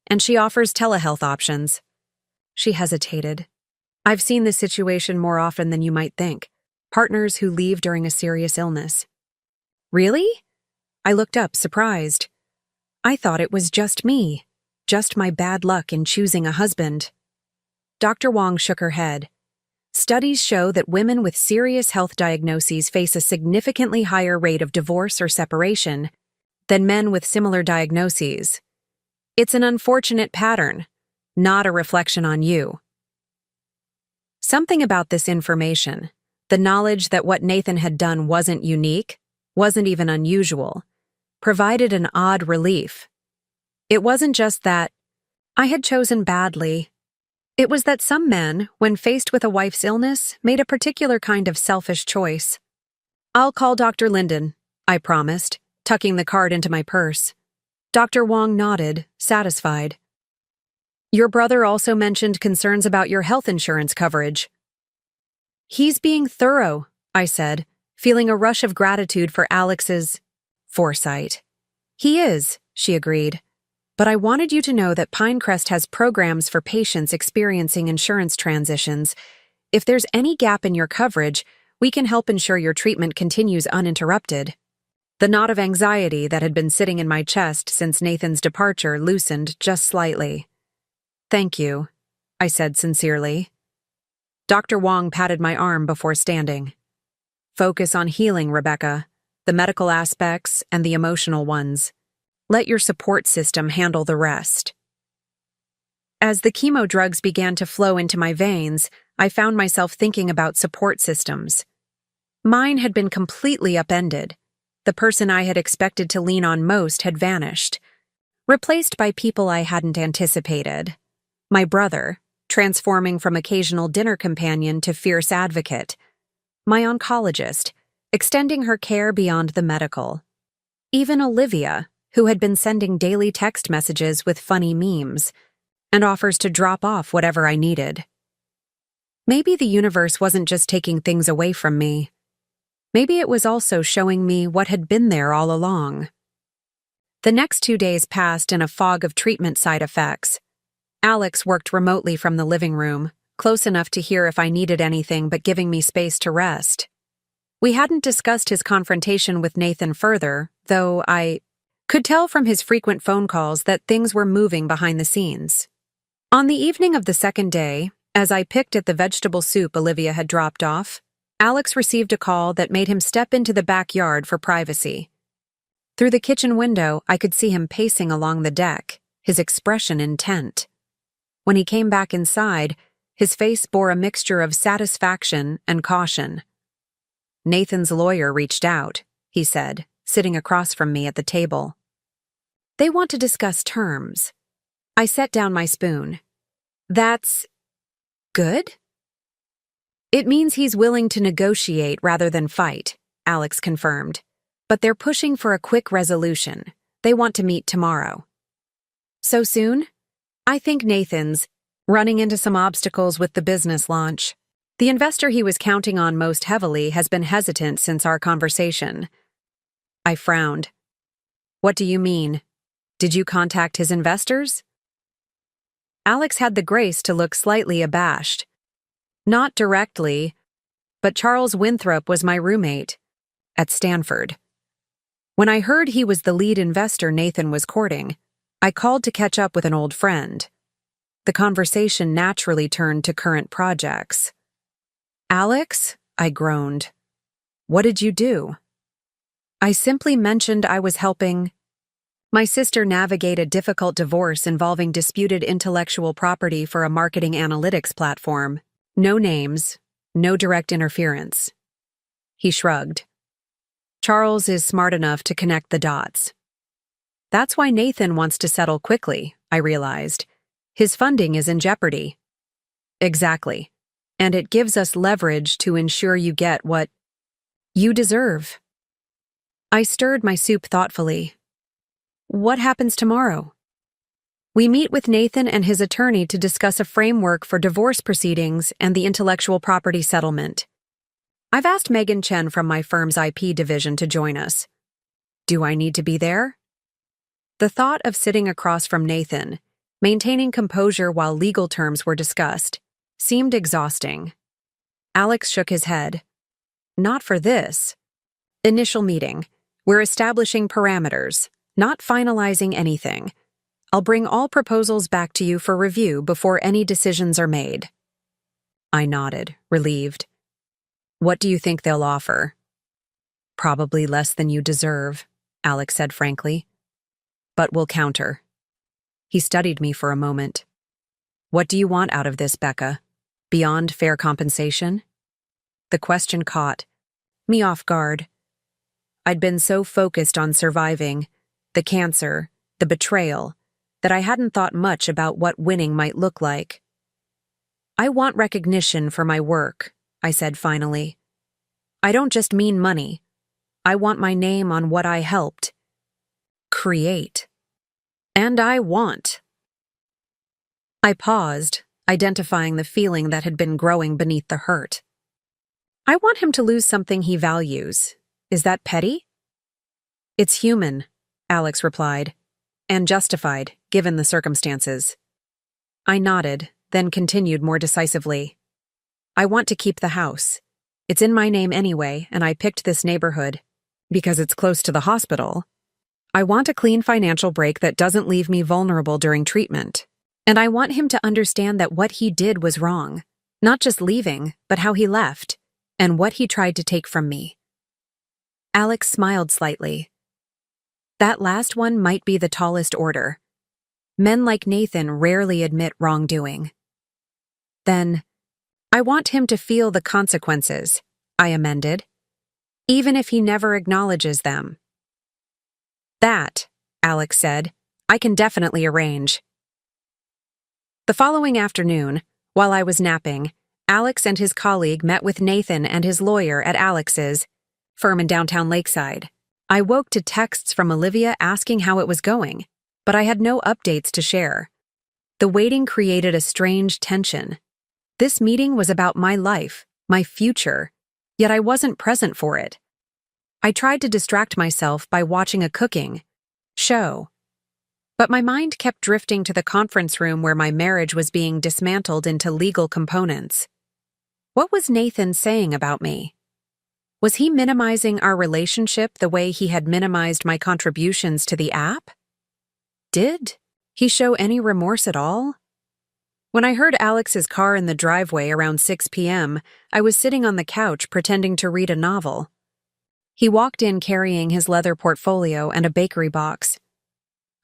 "And she offers telehealth options." She hesitated. "I've seen this situation more often than you might think. Partners who leave during a serious illness." "Really?" I looked up, surprised. I thought it was just me, just my bad luck in choosing a husband. Dr. Wong shook her head. "Studies show that women with serious health diagnoses face a significantly higher rate of divorce or separation than men with similar diagnoses. It's an unfortunate pattern, not a reflection on you." Something about this information, the knowledge that what Nathan had done wasn't unique, wasn't even unusual, provided an odd relief. It wasn't just that I had chosen badly. It was that some men, when faced with a wife's illness, made a particular kind of selfish choice. "I'll call Dr. Linden," I promised, tucking the card into my purse. Dr. Wong nodded, satisfied. "Your brother also mentioned concerns about your health insurance coverage." "He's being thorough," I said, feeling a rush of gratitude for Alex's foresight. "He is," she agreed. "But I wanted you to know that Pinecrest has programs for patients experiencing insurance transitions. If there's any gap in your coverage, we can help ensure your treatment continues uninterrupted." The knot of anxiety that had been sitting in my chest since Nathan's departure loosened just slightly. "Thank you," I said sincerely. Dr. Wong patted my arm before standing. Focus on healing, Rebecca, the medical aspects and the emotional ones. Let your support system handle the rest. As the chemo drugs began to flow into my veins, I found myself thinking about support systems. Mine had been completely upended. The person I had expected to lean on most had vanished, replaced by people I hadn't anticipated. My brother, transforming from occasional dinner companion to fierce advocate. My oncologist, extending her care beyond the medical. Even Olivia, who had been sending daily text messages with funny memes, and offers to drop off whatever I needed. Maybe the universe wasn't just taking things away from me. Maybe it was also showing me what had been there all along. The next 2 days passed in a fog of treatment side effects. Alex worked remotely from the living room, close enough to hear if I needed anything but giving me space to rest. We hadn't discussed his confrontation with Nathan further, though I could tell from his frequent phone calls that things were moving behind the scenes. On the evening of the second day, as I picked at the vegetable soup Olivia had dropped off, Alex received a call that made him step into the backyard for privacy. Through the kitchen window, I could see him pacing along the deck, his expression intent. When he came back inside, his face bore a mixture of satisfaction and caution. Nathan's lawyer reached out, he said, sitting across from me at the table. They want to discuss terms. I set down my spoon. That's good? It means he's willing to negotiate rather than fight, Alex confirmed. But they're pushing for a quick resolution. They want to meet tomorrow. So soon? I think Nathan's running into some obstacles with the business launch. The investor he was counting on most heavily has been hesitant since our conversation. I frowned. What do you mean? Did you contact his investors? Alex had the grace to look slightly abashed. Not directly, but Charles Winthrop was my roommate at Stanford. When I heard he was the lead investor Nathan was courting, I called to catch up with an old friend. The conversation naturally turned to current projects. Alex, I groaned. What did you do? I simply mentioned I was helping my sister navigate a difficult divorce involving disputed intellectual property for a marketing analytics platform. No names, no direct interference. He shrugged. Charles is smart enough to connect the dots. That's why Nathan wants to settle quickly, I realized. His funding is in jeopardy. Exactly. And it gives us leverage to ensure you get what you deserve. I stirred my soup thoughtfully. What happens tomorrow? We meet with Nathan and his attorney to discuss a framework for divorce proceedings and the intellectual property settlement. I've asked Megan Chen from my firm's IP division to join us. Do I need to be there? The thought of sitting across from Nathan, maintaining composure while legal terms were discussed, seemed exhausting. Alex shook his head. Not for this. Initial meeting. We're establishing parameters, not finalizing anything. I'll bring all proposals back to you for review before any decisions are made. I nodded, relieved. What do you think they'll offer? Probably less than you deserve, Alex said frankly. But we'll counter. He studied me for a moment. What do you want out of this, Becca? Beyond fair compensation? The question caught me off guard. I'd been so focused on surviving, the cancer, the betrayal, that I hadn't thought much about what winning might look like. I want recognition for my work, I said finally. I don't just mean money. I want my name on what I helped create. And I want. I paused, identifying the feeling that had been growing beneath the hurt. I want him to lose something he values. Is that petty? It's human, Alex replied, and justified, given the circumstances. I nodded, then continued more decisively. I want to keep the house. It's in my name anyway, and I picked this neighborhood because it's close to the hospital. I want a clean financial break that doesn't leave me vulnerable during treatment. And I want him to understand that what he did was wrong, Not just leaving, but how he left, and what he tried to take from me. Alex smiled slightly. That last one might be the tallest order. Men like Nathan rarely admit wrongdoing. Then, I want him to feel the consequences, I amended, even if he never acknowledges them. That, Alex said, I can definitely arrange. The following afternoon, while I was napping, Alex and his colleague met with Nathan and his lawyer at Alex's firm in downtown Lakeside. I woke to texts from Olivia asking how it was going, but I had no updates to share. The waiting created a strange tension. This meeting was about my life, my future, yet I wasn't present for it. I tried to distract myself by watching a cooking show, but my mind kept drifting to the conference room where my marriage was being dismantled into legal components. What was Nathan saying about me? Was he minimizing our relationship the way he had minimized my contributions to the app? Did he show any remorse at all? When I heard Alex's car in the driveway around 6 p.m., I was sitting on the couch pretending to read a novel. He walked in carrying his leather portfolio and a bakery box.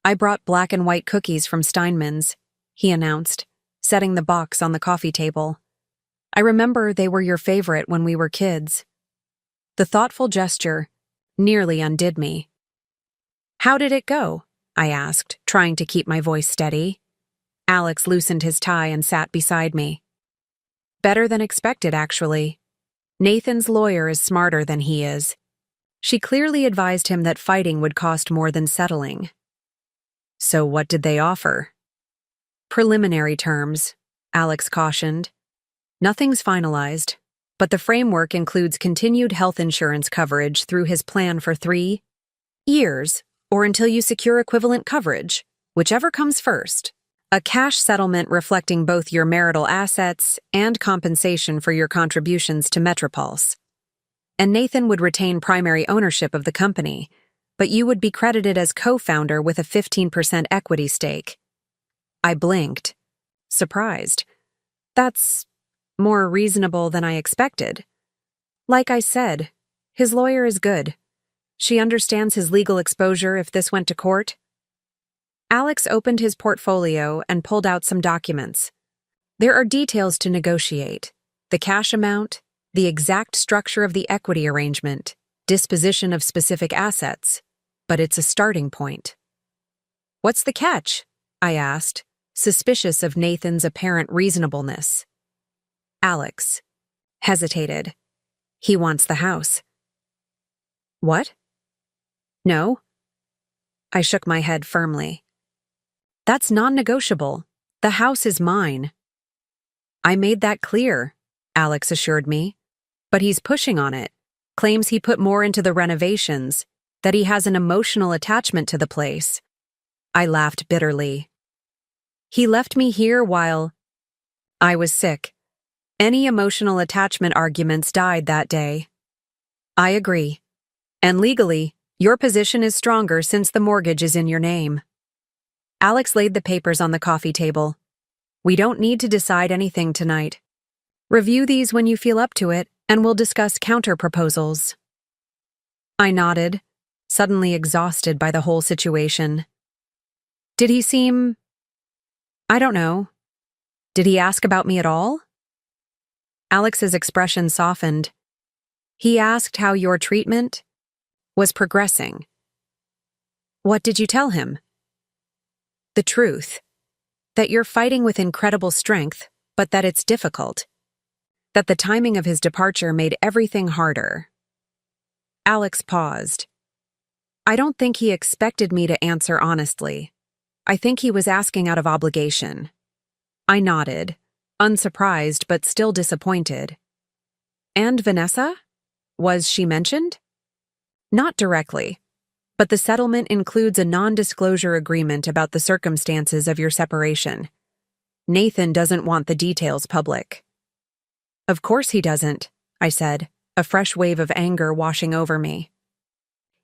I brought black and white cookies from Steinman's, he announced, setting the box on the coffee table. I remember they were your favorite when we were kids. The thoughtful gesture nearly undid me. How did it go? I asked, trying to keep my voice steady. Alex loosened his tie and sat beside me. Better than expected, actually. Nathan's lawyer is smarter than he is. She clearly advised him that fighting would cost more than settling. So what did they offer? Preliminary terms, Alex cautioned. Nothing's finalized, but the framework includes continued health insurance coverage through his plan for 3 years, or until you secure equivalent coverage, whichever comes first. A cash settlement reflecting both your marital assets and compensation for your contributions to Metropulse. And Nathan would retain primary ownership of the company, but you would be credited as co-founder with a 15% equity stake. I blinked, surprised. That's more reasonable than I expected. Like I said, his lawyer is good. She understands his legal exposure if this went to court. Alex opened his portfolio and pulled out some documents. There are details to negotiate: the cash amount, the exact structure of the equity arrangement, disposition of specific assets, but it's a starting point. What's the catch? I asked, suspicious of Nathan's apparent reasonableness. Alex hesitated. He wants the house. What? No. I shook my head firmly. That's non-negotiable. The house is mine. I made that clear, Alex assured me. But he's pushing on it, claims he put more into the renovations, that he has an emotional attachment to the place. I laughed bitterly. He left me here while I was sick. Any emotional attachment arguments died that day. I agree. And legally, your position is stronger since the mortgage is in your name. Alex laid the papers on the coffee table. We don't need to decide anything tonight. Review these when you feel up to it, and we'll discuss counter-proposals. I nodded, suddenly exhausted by the whole situation. Did he seem... I don't know. Did he ask about me at all? Alex's expression softened. He asked how your treatment was progressing. What did you tell him? The truth. That you're fighting with incredible strength, but that it's difficult. That the timing of his departure made everything harder. Alex paused. I don't think he expected me to answer honestly. I think he was asking out of obligation. I nodded, unsurprised but still disappointed. And Vanessa? Was she mentioned? Not directly, but the settlement includes a non-disclosure agreement about the circumstances of your separation. Nathan doesn't want the details public. Of course he doesn't, I said, a fresh wave of anger washing over me.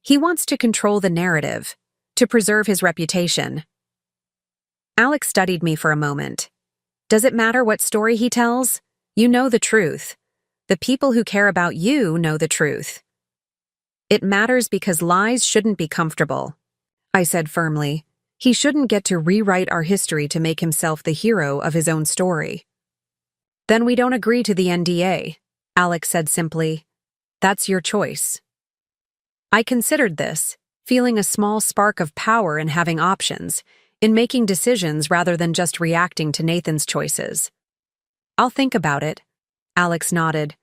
He wants to control the narrative, to preserve his reputation. Alex studied me for a moment. Does it matter what story he tells? You know the truth. The people who care about you know the truth. It matters because lies shouldn't be comfortable, I said firmly. He shouldn't get to rewrite our history to make himself the hero of his own story. Then we don't agree to the NDA, Alex said simply. That's your choice. I considered this, feeling a small spark of power in having options, in making decisions rather than just reacting to Nathan's choices. I'll think about it, Alex nodded.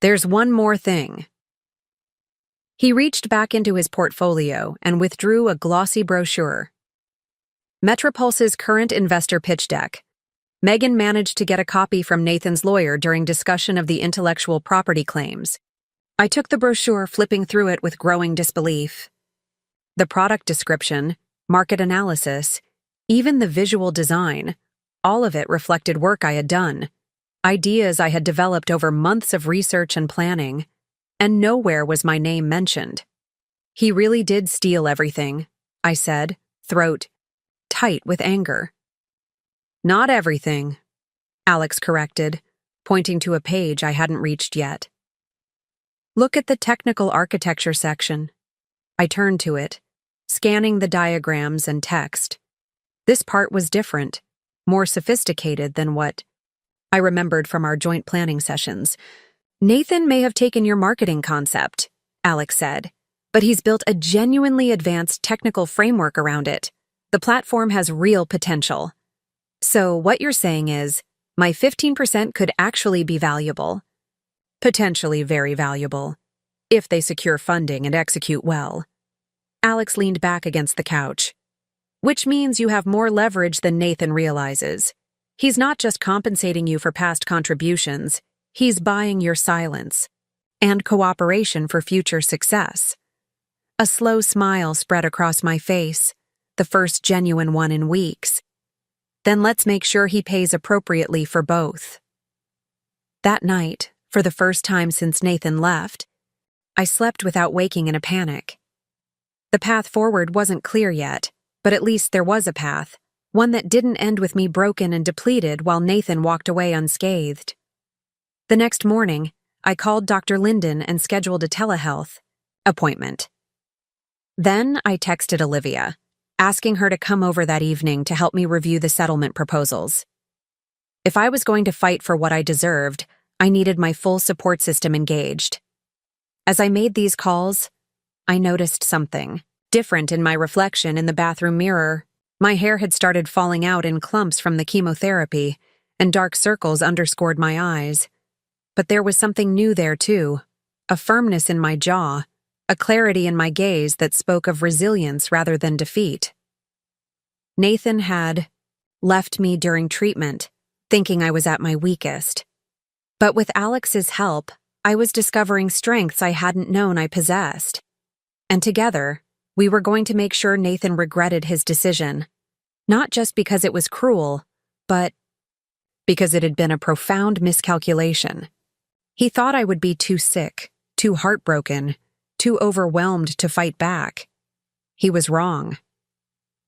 There's one more thing. He reached back into his portfolio and withdrew a glossy brochure. Metropulse's current investor pitch deck. Megan managed to get a copy from Nathan's lawyer during discussion of the intellectual property claims. I took the brochure, flipping through it with growing disbelief. The product description, market analysis, even the visual design, all of it reflected work I had done, ideas I had developed over months of research and planning, and nowhere was my name mentioned. He really did steal everything, I said, throat tight with anger. Not everything, Alex corrected, pointing to a page I hadn't reached yet. Look at the technical architecture section. I turned to it, scanning the diagrams and text. This part was different, more sophisticated than what I remembered from our joint planning sessions. Nathan may have taken your marketing concept, Alex said, but he's built a genuinely advanced technical framework around it. The platform has real potential. So what you're saying is, my 15% could actually be valuable. Potentially very valuable, if they secure funding and execute well. Alex leaned back against the couch. Which means you have more leverage than Nathan realizes. He's not just compensating you for past contributions, he's buying your silence and cooperation for future success. A slow smile spread across my face, the first genuine one in weeks. Then let's make sure he pays appropriately for both. That night, for the first time since Nathan left, I slept without waking in a panic. The path forward wasn't clear yet, but at least there was a path, one that didn't end with me broken and depleted while Nathan walked away unscathed. The next morning, I called Dr. Linden and scheduled a telehealth appointment. Then I texted Olivia, asking her to come over that evening to help me review the settlement proposals. If I was going to fight for what I deserved, I needed my full support system engaged. As I made these calls, I noticed something different in my reflection in the bathroom mirror. My hair had started falling out in clumps from the chemotherapy, and dark circles underscored my eyes. But there was something new there, too, a firmness in my jaw, a clarity in my gaze that spoke of resilience rather than defeat. Nathan had left me during treatment, thinking I was at my weakest. But with Alex's help, I was discovering strengths I hadn't known I possessed. And together, we were going to make sure Nathan regretted his decision, not just because it was cruel, but because it had been a profound miscalculation. He thought I would be too sick, too heartbroken, too overwhelmed to fight back. He was wrong.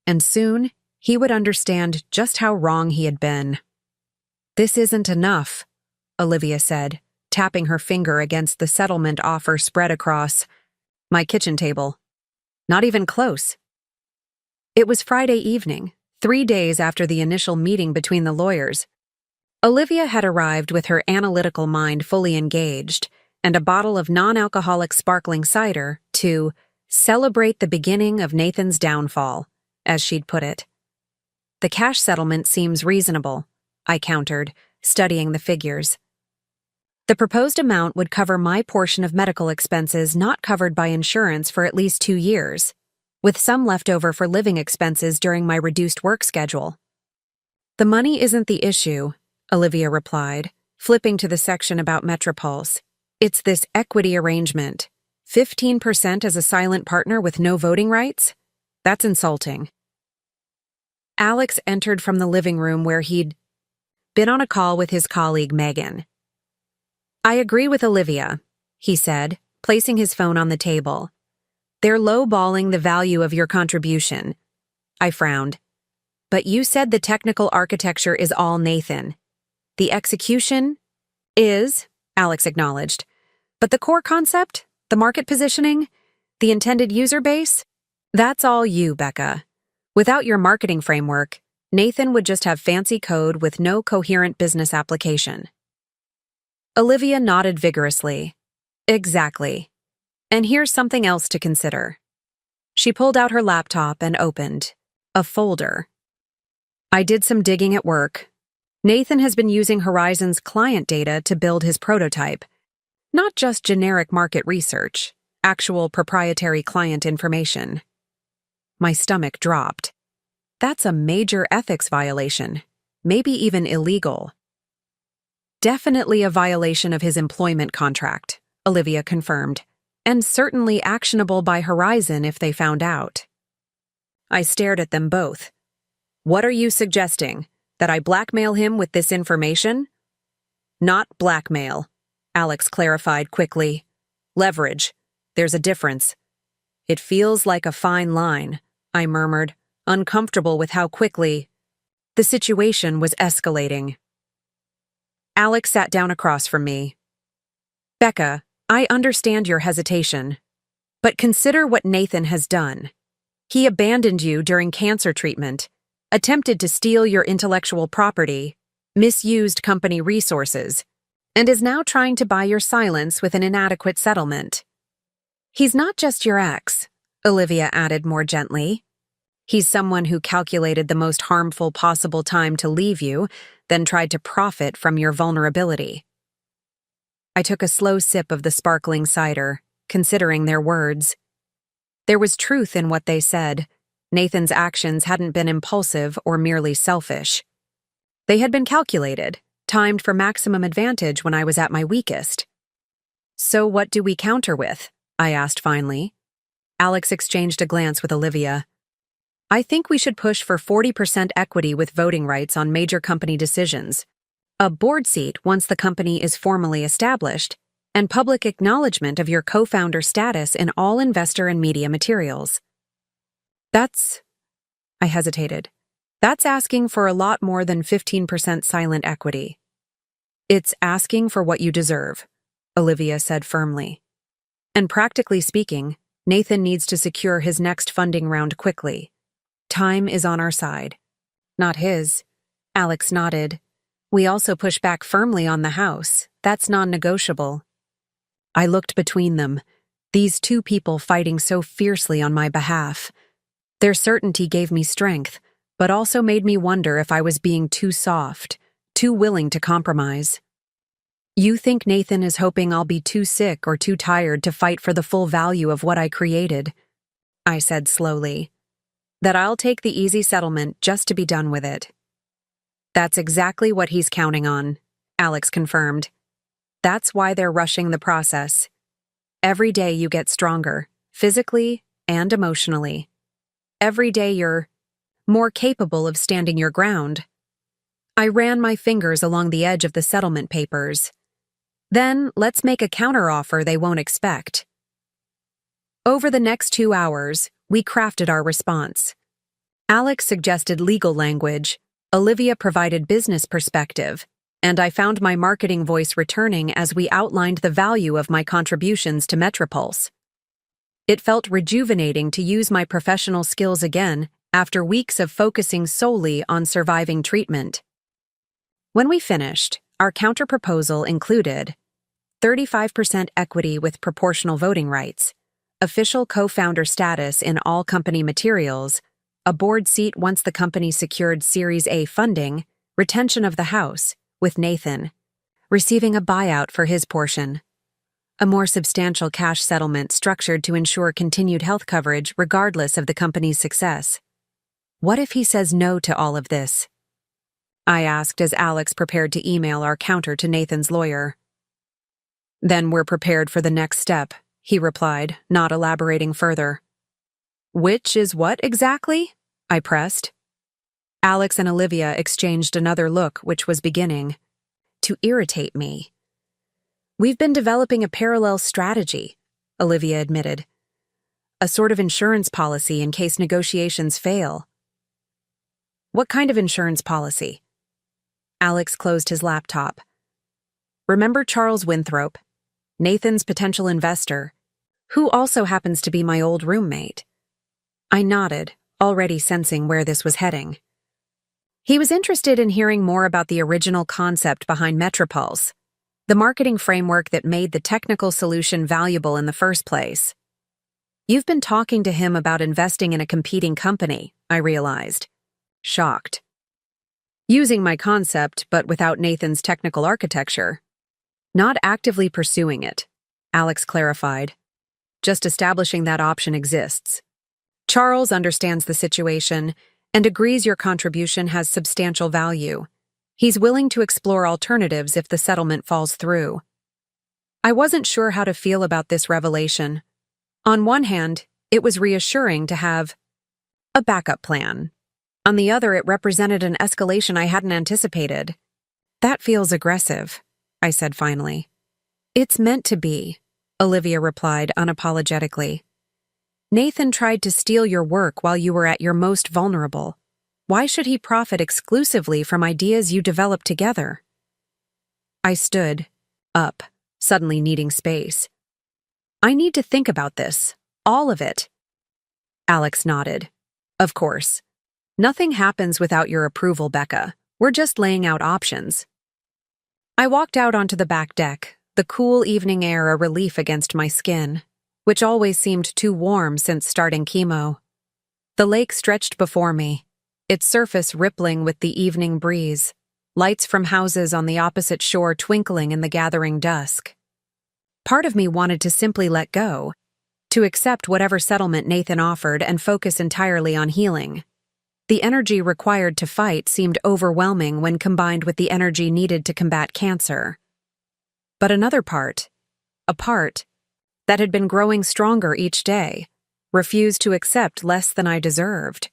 And soon, he would understand just how wrong he had been. This isn't enough, Olivia said, tapping her finger against the settlement offer spread across my kitchen table. Not even close. It was Friday evening, 3 days after the initial meeting between the lawyers. Olivia had arrived with her analytical mind fully engaged and a bottle of non-alcoholic sparkling cider to celebrate the beginning of Nathan's downfall, as she'd put it. The cash settlement seems reasonable, I countered, studying the figures. The proposed amount would cover my portion of medical expenses not covered by insurance for at least 2 years, with some left over for living expenses during my reduced work schedule. The money isn't the issue, Olivia replied, flipping to the section about Metropulse. It's this equity arrangement. 15% as a silent partner with no voting rights? That's insulting. Alex entered from the living room where he'd been on a call with his colleague Megan. I agree with Olivia, he said, placing his phone on the table. They're lowballing the value of your contribution. I frowned. But you said the technical architecture is all Nathan. The execution? Is, Alex acknowledged. But the core concept, the market positioning, the intended user base, that's all you, Becca. Without your marketing framework, Nathan would just have fancy code with no coherent business application. Olivia nodded vigorously. Exactly. And here's something else to consider. She pulled out her laptop and opened a folder. I did some digging at work. Nathan has been using Horizon's client data to build his prototype. Not just generic market research, actual proprietary client information. My stomach dropped. That's a major ethics violation, maybe even illegal. Definitely a violation of his employment contract, Olivia confirmed, and certainly actionable by Horizon if they found out. I stared at them both. What are you suggesting? That I blackmail him with this information? Not blackmail, Alex clarified quickly. Leverage. There's a difference. It feels like a fine line, I murmured, uncomfortable with how quickly the situation was escalating. Alex sat down across from me. Becca, I understand your hesitation, but consider what Nathan has done. He abandoned you during cancer treatment, attempted to steal your intellectual property, misused company resources, and is now trying to buy your silence with an inadequate settlement. He's not just your ex, Olivia added more gently. He's someone who calculated the most harmful possible time to leave you, then tried to profit from your vulnerability. I took a slow sip of the sparkling cider, considering their words. There was truth in what they said. Nathan's actions hadn't been impulsive or merely selfish. They had been calculated, timed for maximum advantage when I was at my weakest. So what do we counter with? I asked finally. Alex exchanged a glance with Olivia. I think we should push for 40% equity with voting rights on major company decisions, a board seat once the company is formally established, and public acknowledgement of your co-founder status in all investor and media materials. I hesitated. That's asking for a lot more than 15% silent equity. It's asking for what you deserve, Olivia said firmly. And practically speaking, Nathan needs to secure his next funding round quickly. Time is on our side. Not his. Alex nodded. We also push back firmly on the house. That's non-negotiable. I looked between them, these two people fighting so fiercely on my behalf. Their certainty gave me strength, but also made me wonder if I was being too soft, too willing to compromise. You think Nathan is hoping I'll be too sick or too tired to fight for the full value of what I created? I said slowly. That I'll take the easy settlement just to be done with it. That's exactly what he's counting on, Alex confirmed. That's why they're rushing the process. Every day you get stronger, physically and emotionally. Every day you're more capable of standing your ground. I ran my fingers along the edge of the settlement papers. Then let's make a counteroffer they won't expect. Over the next 2 hours, we crafted our response. Alex suggested legal language, Olivia provided business perspective, and I found my marketing voice returning as we outlined the value of my contributions to Metropulse. It felt rejuvenating to use my professional skills again after weeks of focusing solely on surviving treatment. When we finished, our counterproposal included 35% equity with proportional voting rights, official co-founder status in all company materials, a board seat once the company secured Series A funding, retention of the house, with Nathan, receiving a buyout for his portion, a more substantial cash settlement structured to ensure continued health coverage regardless of the company's success. What if he says no to all of this? I asked as Alex prepared to email our counter to Nathan's lawyer. Then we're prepared for the next step, he replied, not elaborating further. Which is what exactly? I pressed. Alex and Olivia exchanged another look, which was beginning to irritate me. We've been developing a parallel strategy, Olivia admitted. A sort of insurance policy in case negotiations fail. What kind of insurance policy? Alex closed his laptop. Remember Charles Winthrop, Nathan's potential investor, who also happens to be my old roommate?" I nodded, already sensing where this was heading. He was interested in hearing more about the original concept behind Metropulse, the marketing framework that made the technical solution valuable in the first place. "You've been talking to him about investing in a competing company," I realized, shocked. "Using my concept, but without Nathan's technical architecture. Not actively pursuing it," Alex clarified. "Just establishing that option exists. Charles understands the situation and agrees your contribution has substantial value. He's willing to explore alternatives if the settlement falls through." I wasn't sure how to feel about this revelation. On one hand, it was reassuring to have a backup plan. On the other, it represented an escalation I hadn't anticipated. "That feels aggressive," I said finally. "It's meant to be," Olivia replied unapologetically. "Nathan tried to steal your work while you were at your most vulnerable. Why should he profit exclusively from ideas you developed together?" I stood up, suddenly needing space. "I need to think about this, all of it." Alex nodded. "Of course. Nothing happens without your approval, Becca. We're just laying out options." I walked out onto the back deck, the cool evening air a relief against my skin, which always seemed too warm since starting chemo. The lake stretched before me, its surface rippling with the evening breeze, lights from houses on the opposite shore twinkling in the gathering dusk. Part of me wanted to simply let go, to accept whatever settlement Nathan offered and focus entirely on healing. The energy required to fight seemed overwhelming when combined with the energy needed to combat cancer. But another part, a part that had been growing stronger each day, refused to accept less than I deserved.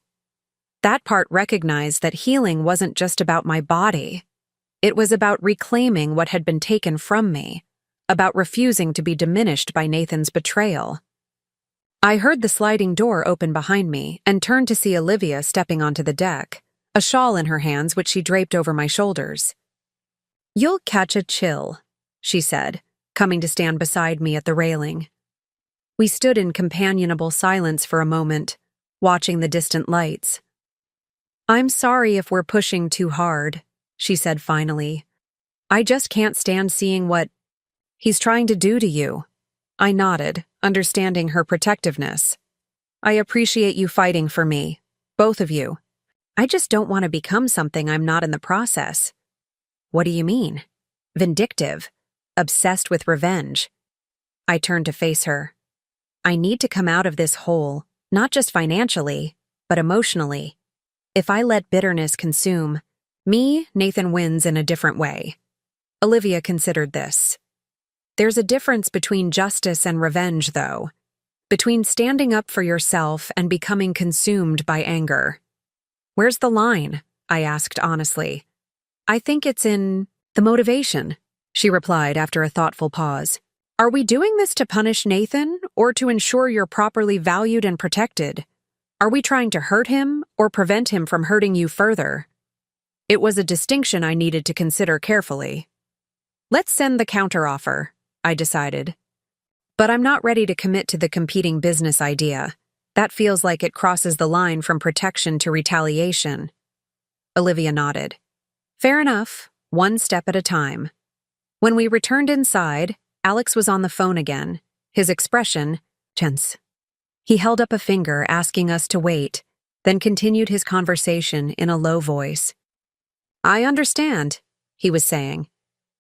That part recognized that healing wasn't just about my body. It was about reclaiming what had been taken from me, about refusing to be diminished by Nathan's betrayal. I heard the sliding door open behind me and turned to see Olivia stepping onto the deck, a shawl in her hands which she draped over my shoulders. "You'll catch a chill," she said, coming to stand beside me at the railing. We stood in companionable silence for a moment, watching the distant lights. "I'm sorry if we're pushing too hard," she said finally. "I just can't stand seeing what he's trying to do to you." I nodded, understanding her protectiveness. "I appreciate you fighting for me, both of you. I just don't want to become something I'm not in the process." "What do you mean?" "Vindictive. Obsessed with revenge." I turned to face her. "I need to come out of this hole, not just financially, but emotionally. If I let bitterness consume me, Nathan wins in a different way." Olivia considered this. "There's a difference between justice and revenge, though. Between standing up for yourself and becoming consumed by anger." "Where's the line?" I asked honestly. "I think it's in the motivation," she replied after a thoughtful pause. "Are we doing this to punish Nathan or to ensure you're properly valued and protected? Are we trying to hurt him or prevent him from hurting you further?" It was a distinction I needed to consider carefully. "Let's send the counteroffer," I decided. "But I'm not ready to commit to the competing business idea. That feels like it crosses the line from protection to retaliation." Olivia nodded. "Fair enough, one step at a time." When we returned inside, Alex was on the phone again, his expression tense. He held up a finger asking us to wait, then continued his conversation in a low voice. "I understand," he was saying,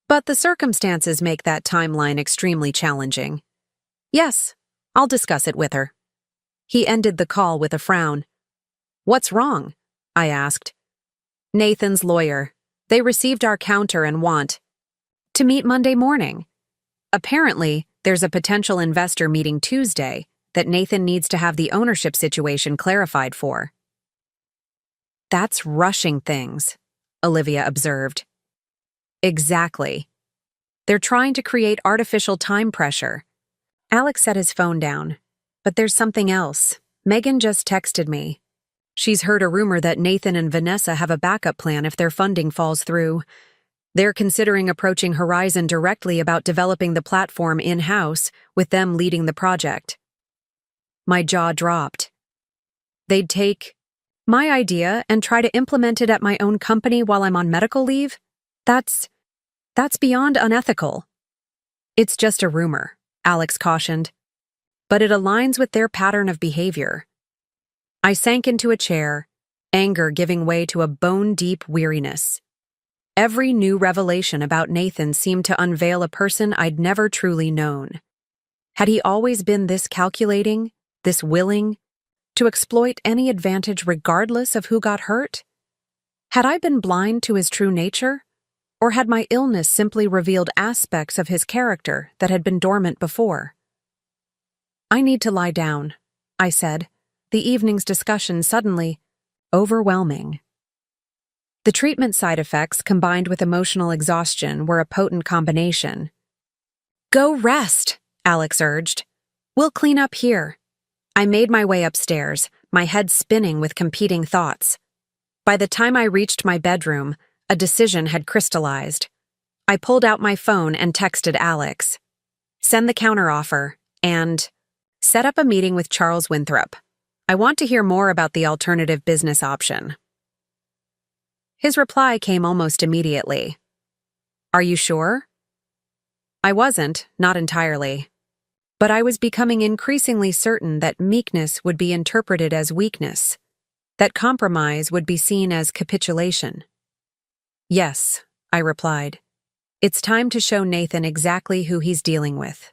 "but the circumstances make that timeline extremely challenging. Yes, I'll discuss it with her." He ended the call with a frown. "What's wrong?" I asked. "Nathan's lawyer. They received our counter and want to meet Monday morning. Apparently, there's a potential investor meeting Tuesday that Nathan needs to have the ownership situation clarified for." "That's rushing things," Olivia observed. "Exactly. They're trying to create artificial time pressure." Alex set his phone down. "But there's something else. Megan just texted me. She's heard a rumor that Nathan and Vanessa have a backup plan if their funding falls through. They're considering approaching Horizon directly about developing the platform in-house, with them leading the project. My jaw dropped. They'd take my idea and try to implement it at my own company while I'm on medical leave? That's beyond unethical. It's just a rumor, Alex cautioned. But it aligns with their pattern of behavior. I sank into a chair, anger giving way to a bone-deep weariness. Every new revelation about Nathan seemed to unveil a person I'd never truly known. Had he always been this calculating, this willing, to exploit any advantage regardless of who got hurt? Had I been blind to his true nature? Or had my illness simply revealed aspects of his character that had been dormant before? I need to lie down, I said, the evening's discussion suddenly overwhelming. The treatment side effects combined with emotional exhaustion were a potent combination. Go rest, Alex urged. We'll clean up here. I made my way upstairs, my head spinning with competing thoughts. By the time I reached my bedroom, a decision had crystallized. I pulled out my phone and texted Alex. Send the counteroffer, and set up a meeting with Charles Winthrop. I want to hear more about the alternative business option. His reply came almost immediately. Are you sure? I wasn't, not entirely. But I was becoming increasingly certain that meekness would be interpreted as weakness, that compromise would be seen as capitulation. Yes, I replied. It's time to show Nathan exactly who he's dealing with.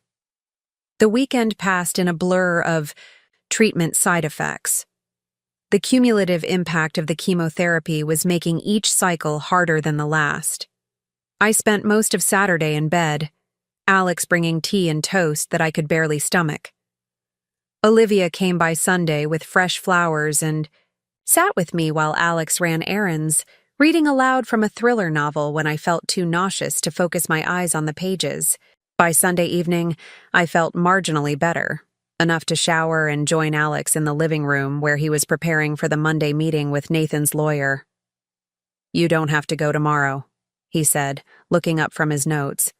The weekend passed in a blur of treatment side effects. The cumulative impact of the chemotherapy was making each cycle harder than the last. I spent most of Saturday in bed, Alex bringing tea and toast that I could barely stomach. Olivia came by Sunday with fresh flowers and sat with me while Alex ran errands, reading aloud from a thriller novel when I felt too nauseous to focus my eyes on the pages. By Sunday evening, I felt marginally better, enough to shower and join Alex in the living room where he was preparing for the Monday meeting with Nathan's lawyer. You don't have to go tomorrow, he said, looking up from his notes.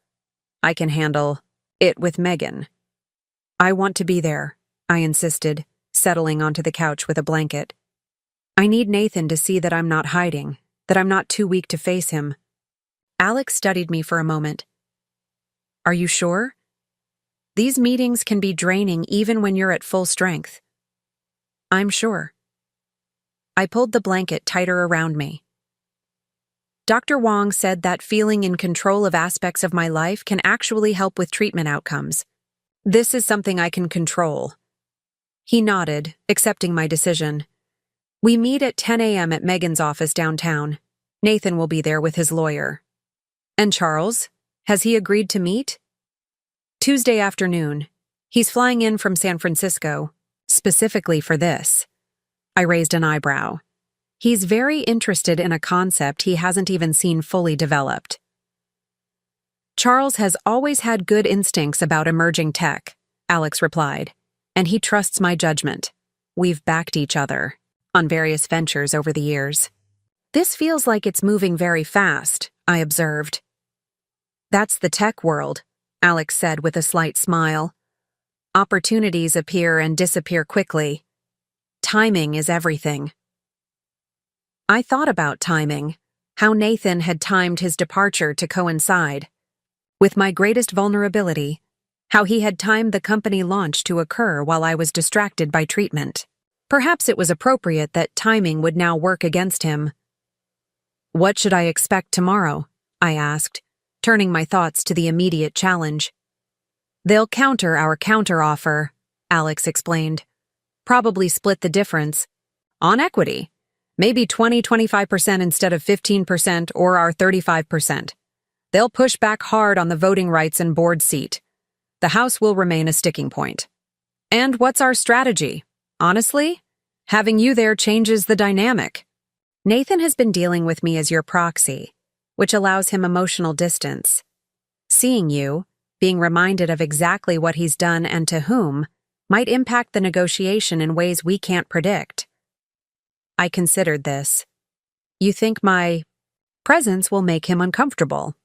I can handle it with Megan. I want to be there, I insisted, settling onto the couch with a blanket. I need Nathan to see that I'm not hiding, that I'm not too weak to face him. Alex studied me for a moment. Are you sure? These meetings can be draining even when you're at full strength. I'm sure. I pulled the blanket tighter around me. Dr. Wong said that feeling in control of aspects of my life can actually help with treatment outcomes. This is something I can control. He nodded, accepting my decision. We meet at 10 a.m. at Megan's office downtown. Nathan will be there with his lawyer. And Charles? Has he agreed to meet? Tuesday afternoon. He's flying in from San Francisco, specifically for this. I raised an eyebrow. He's very interested in a concept he hasn't even seen fully developed. Charles has always had good instincts about emerging tech, Alex replied, and he trusts my judgment. We've backed each other on various ventures over the years. This feels like it's moving very fast, I observed. That's the tech world, Alex said with a slight smile. Opportunities appear and disappear quickly. Timing is everything. I thought about timing, how Nathan had timed his departure to coincide with my greatest vulnerability, how he had timed the company launch to occur while I was distracted by treatment. Perhaps it was appropriate that timing would now work against him. What should I expect tomorrow? I asked, turning my thoughts to the immediate challenge. They'll counter our counteroffer, Alex explained. Probably split the difference. On equity. Maybe 20-25% instead of 15% or our 35%. They'll push back hard on the voting rights and board seat. The House will remain a sticking point. And what's our strategy? Honestly, having you there changes the dynamic. Nathan has been dealing with me as your proxy, which allows him emotional distance. Seeing you, being reminded of exactly what he's done and to whom, might impact the negotiation in ways we can't predict. I considered this. You think my presence will make him uncomfortable.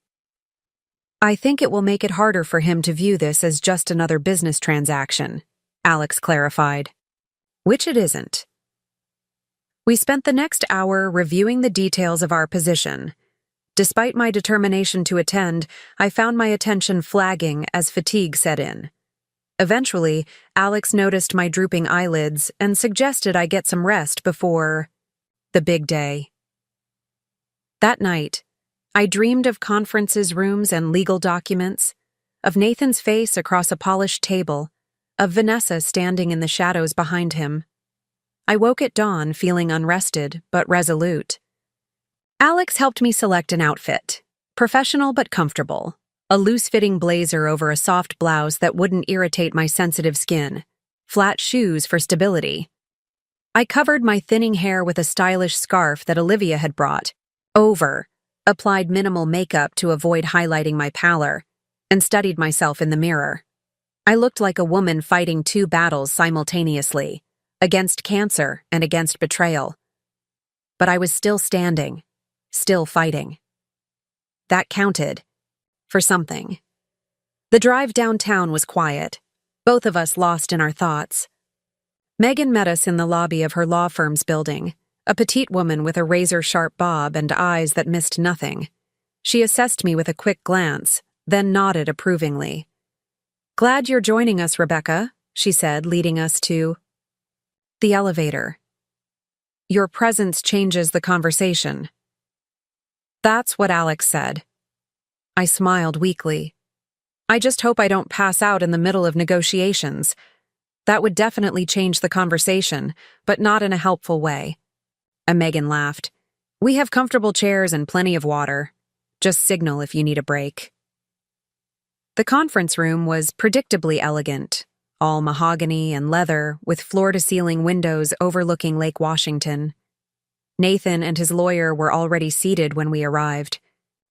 I think it will make it harder for him to view this as just another business transaction, Alex clarified. Which it isn't. We spent the next hour reviewing the details of our position. Despite my determination to attend, I found my attention flagging as fatigue set in. Eventually, Alex noticed my drooping eyelids and suggested I get some rest before the big day. That night, I dreamed of conferences rooms and legal documents, of Nathan's face across a polished table, of Vanessa standing in the shadows behind him. I woke at dawn feeling unrested but resolute. Alex helped me select an outfit, professional but comfortable, a loose-fitting blazer over a soft blouse that wouldn't irritate my sensitive skin, flat shoes for stability. I covered my thinning hair with a stylish scarf that Olivia had brought, applied minimal makeup to avoid highlighting my pallor, and studied myself in the mirror. I looked like a woman fighting two battles simultaneously, against cancer and against betrayal. But I was still standing, still fighting. That counted. For something. The drive downtown was quiet, both of us lost in our thoughts. Megan met us in the lobby of her law firm's building, a petite woman with a razor-sharp bob and eyes that missed nothing. She assessed me with a quick glance, then nodded approvingly. "Glad you're joining us, Rebecca," she said, leading us to the elevator. "Your presence changes the conversation." That's what Alex said. I smiled weakly. I just hope I don't pass out in the middle of negotiations. That would definitely change the conversation, but not in a helpful way. And Megan laughed. "We have comfortable chairs and plenty of water. Just signal if you need a break." The conference room was predictably elegant, all mahogany and leather with floor-to-ceiling windows overlooking Lake Washington. Nathan and his lawyer were already seated when we arrived.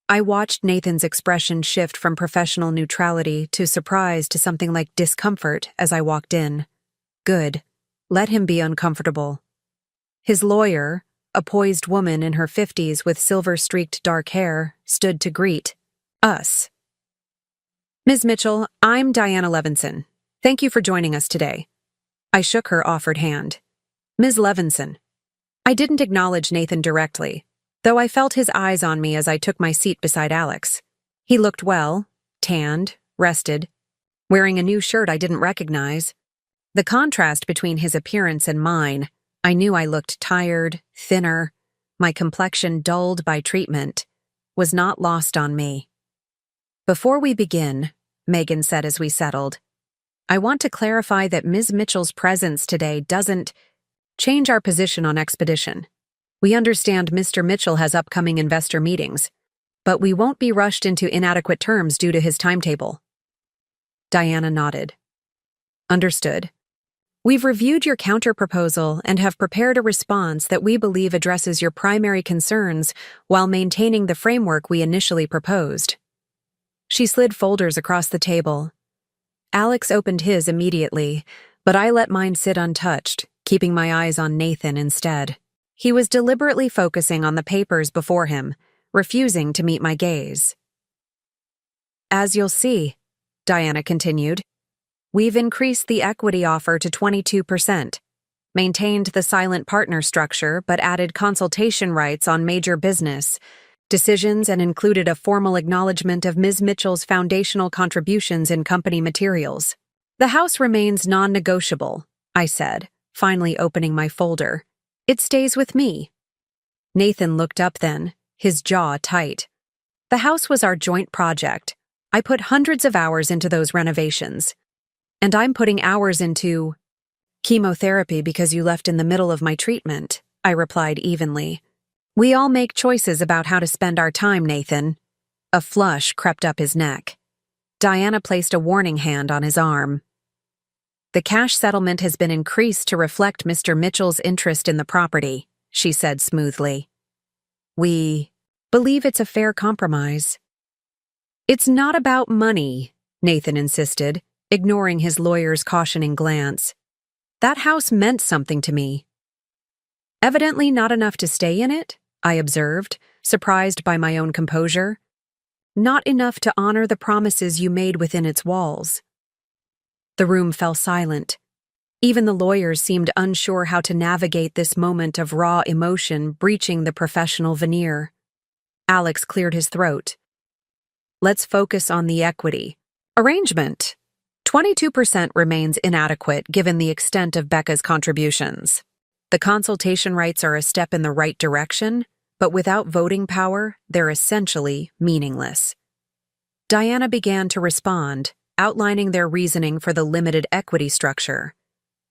I watched Nathan's expression shift from professional neutrality to surprise to something like discomfort as I walked in. Good. Let him be uncomfortable. His lawyer, a poised woman in her 50s with silver-streaked dark hair, stood to greet us. "Ms. Mitchell, I'm Diana Levinson. Thank you for joining us today." I shook her offered hand. "Ms. Levinson." I didn't acknowledge Nathan directly, though I felt his eyes on me as I took my seat beside Alex. He looked well, tanned, rested, wearing a new shirt I didn't recognize. The contrast between his appearance and mine, I knew I looked tired, thinner, my complexion dulled by treatment, was not lost on me. "Before we begin," Megan said as we settled, "I want to clarify that Ms. Mitchell's presence today doesn't change our position on Expedition. We understand Mr. Mitchell has upcoming investor meetings, but we won't be rushed into inadequate terms due to his timetable." Diana nodded. "Understood. We've reviewed your counterproposal and have prepared a response that we believe addresses your primary concerns while maintaining the framework we initially proposed." She slid folders across the table. Alex opened his immediately, but I let mine sit untouched, keeping my eyes on Nathan instead. He was deliberately focusing on the papers before him, refusing to meet my gaze. "As you'll see," Diana continued, "we've increased the equity offer to 22%, maintained the silent partner structure but added consultation rights on major business decisions and included a formal acknowledgement of Ms. Mitchell's foundational contributions in company materials. The house remains non-negotiable," I said, finally opening my folder. "It stays with me." Nathan looked up then, his jaw tight. "The house was our joint project. I put hundreds of hours into those renovations. And I'm putting hours into chemotherapy because you left in the middle of my treatment," I replied evenly. "We all make choices about how to spend our time, Nathan." A flush crept up his neck. Diana placed a warning hand on his arm. "The cash settlement has been increased to reflect Mr. Mitchell's interest in the property," she said smoothly. "We believe it's a fair compromise." "It's not about money," Nathan insisted, ignoring his lawyer's cautioning glance. "That house meant something to me." "Evidently not enough to stay in it," I observed, surprised by my own composure. Not enough to honor the promises you made within its walls. The room fell silent. Even the lawyers seemed unsure how to navigate this moment of raw emotion breaching the professional veneer. Alex cleared his throat. Let's focus on the equity arrangement. 22% remains inadequate given the extent of Becca's contributions. The consultation rights are a step in the right direction, but without voting power, they're essentially meaningless. Diana began to respond, outlining their reasoning for the limited equity structure.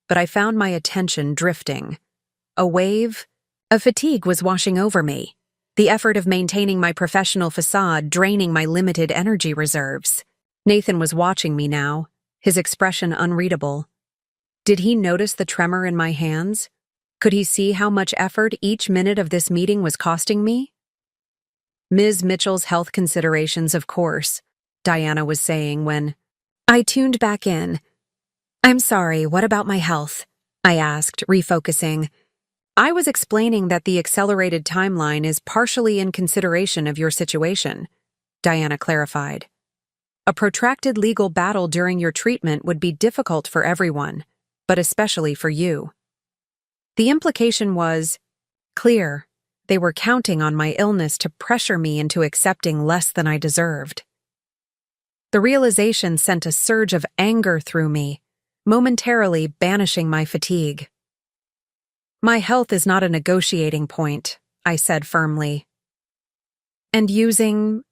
But I found my attention drifting. A wave of fatigue was washing over me, the effort of maintaining my professional facade draining my limited energy reserves. Nathan was watching me now, his expression unreadable. Did he notice the tremor in my hands? Could he see how much effort each minute of this meeting was costing me? Ms. Mitchell's health considerations, of course, Diana was saying when I tuned back in. I'm sorry, what about my health? I asked, refocusing. I was explaining that the accelerated timeline is partially in consideration of your situation, Diana clarified. A protracted legal battle during your treatment would be difficult for everyone, but especially for you. The implication was clear. They were counting on my illness to pressure me into accepting less than I deserved. The realization sent a surge of anger through me, momentarily banishing my fatigue. My health is not a negotiating point, I said firmly. And using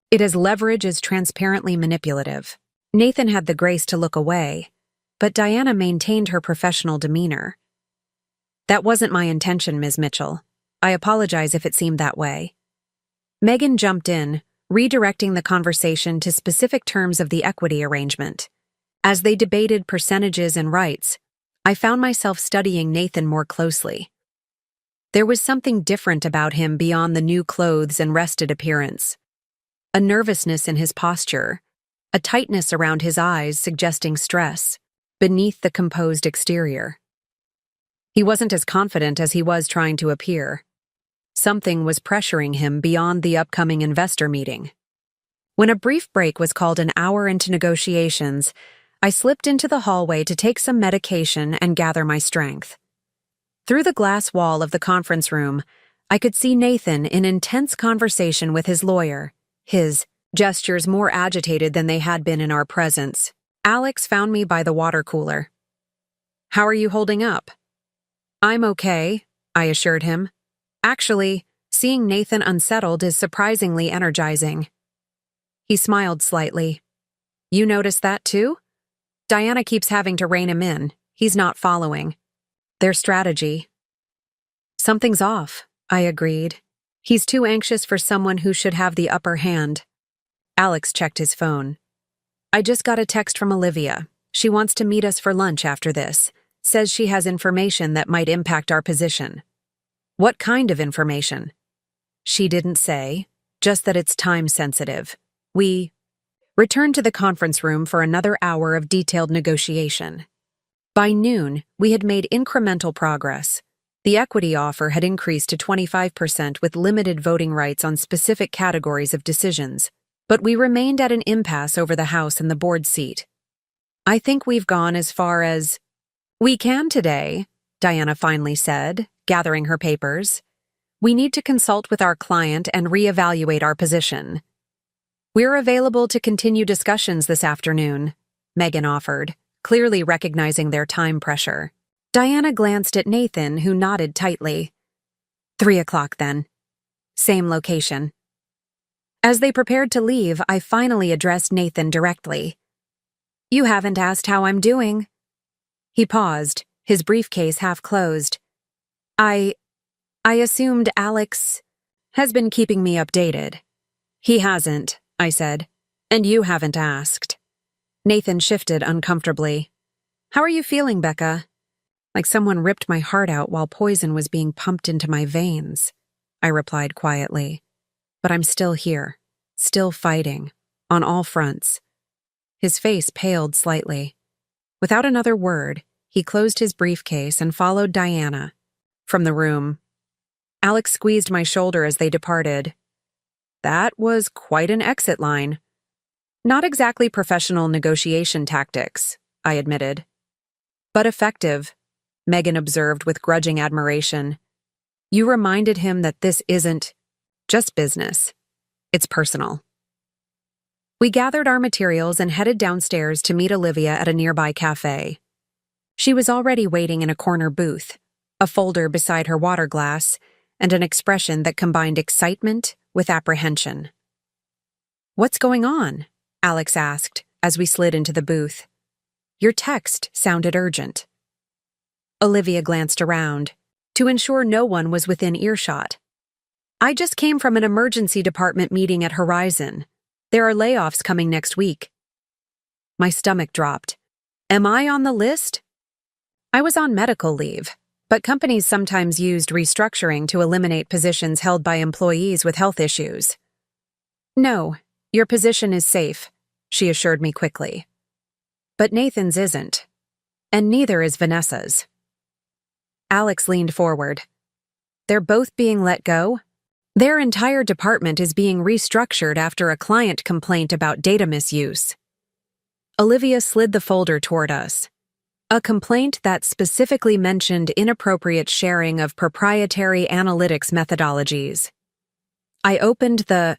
it as leverage is transparently manipulative. Nathan had the grace to look away, but Diana maintained her professional demeanor. That wasn't my intention, Ms. Mitchell. I apologize if it seemed that way. Megan jumped in, redirecting the conversation to specific terms of the equity arrangement. As they debated percentages and rights, I found myself studying Nathan more closely. There was something different about him beyond the new clothes and rested appearance. A nervousness in his posture, a tightness around his eyes suggesting stress, beneath the composed exterior. He wasn't as confident as he was trying to appear. Something was pressuring him beyond the upcoming investor meeting. When a brief break was called an hour into negotiations, I slipped into the hallway to take some medication and gather my strength. Through the glass wall of the conference room, I could see Nathan in intense conversation with his lawyer, his gestures more agitated than they had been in our presence. Alex found me by the water cooler. How are you holding up? I'm okay, I assured him. Actually, seeing Nathan unsettled is surprisingly energizing. He smiled slightly. You noticed that too? Diana keeps having to rein him in. He's not following their strategy. Something's off, I agreed. He's too anxious for someone who should have the upper hand. Alex checked his phone. I just got a text from Olivia. She wants to meet us for lunch after this. Says she has information that might impact our position. What kind of information? She didn't say, just that it's time sensitive. We returned to the conference room for another hour of detailed negotiation. By noon, we had made incremental progress. The equity offer had increased to 25% with limited voting rights on specific categories of decisions, but we remained at an impasse over the House and the board seat. I think we've gone as far as we can today, Diana finally said, gathering her papers. We need to consult with our client and reevaluate our position. We're available to continue discussions this afternoon, Megan offered, clearly recognizing their time pressure. Diana glanced at Nathan, who nodded tightly. 3 o'clock then. Same location. As they prepared to leave, I finally addressed Nathan directly. You haven't asked how I'm doing. He paused, his briefcase half closed. I assumed Alex has been keeping me updated. He hasn't, I said, and you haven't asked. Nathan shifted uncomfortably. How are you feeling, Becca? Like someone ripped my heart out while poison was being pumped into my veins, I replied quietly. But I'm still here, still fighting, on all fronts. His face paled slightly. Without another word, he closed his briefcase and followed Diana from the room. Alex squeezed my shoulder as they departed. That was quite an exit line. Not exactly professional negotiation tactics, I admitted. But effective, Megan observed with grudging admiration. You reminded him that this isn't just business. It's personal. We gathered our materials and headed downstairs to meet Olivia at a nearby cafe. She was already waiting in a corner booth, a folder beside her water glass, and an expression that combined excitement with apprehension. What's going on? Alex asked as we slid into the booth. Your text sounded urgent. Olivia glanced around to ensure no one was within earshot. I just came from an emergency department meeting at Horizon. There are layoffs coming next week. My stomach dropped. Am I on the list? I was on medical leave, but companies sometimes used restructuring to eliminate positions held by employees with health issues. No, your position is safe, she assured me quickly. But Nathan's isn't, and neither is Vanessa's. Alex leaned forward. They're both being let go? Their entire department is being restructured after a client complaint about data misuse. Olivia slid the folder toward us. A complaint that specifically mentioned inappropriate sharing of proprietary analytics methodologies. I opened the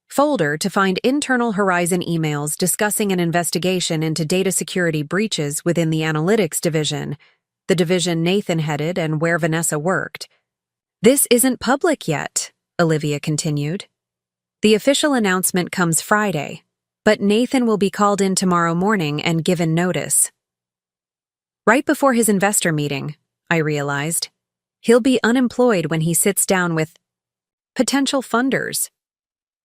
folder to find internal Horizon emails discussing an investigation into data security breaches within the analytics division, the division Nathan headed and where Vanessa worked. This isn't public yet, Olivia continued. The official announcement comes Friday, but Nathan will be called in tomorrow morning and given notice. Right before his investor meeting, I realized, he'll be unemployed when he sits down with potential funders.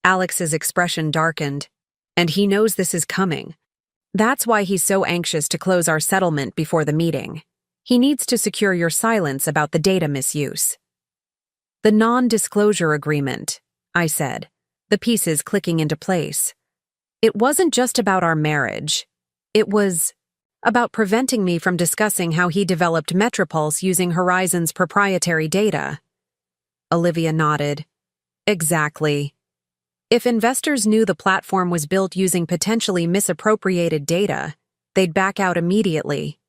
Alex's expression darkened, and he knows this is coming. That's why he's so anxious to close our settlement before the meeting. He needs to secure your silence about the data misuse. The non-disclosure agreement, I said, the pieces clicking into place. It wasn't just about our marriage. It was about preventing me from discussing how he developed Metropulse using Horizon's proprietary data. Olivia nodded. Exactly. If investors knew the platform was built using potentially misappropriated data, they'd back out immediately.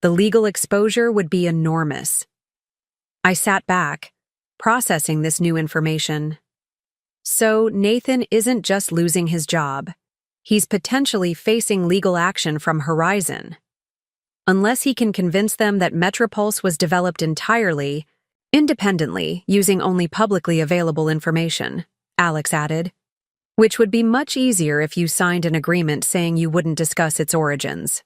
The legal exposure would be enormous. I sat back, processing this new information. So Nathan isn't just losing his job. He's potentially facing legal action from Horizon. Unless he can convince them that Metropulse was developed entirely, independently, using only publicly available information, Alex added, which would be much easier if you signed an agreement saying you wouldn't discuss its origins.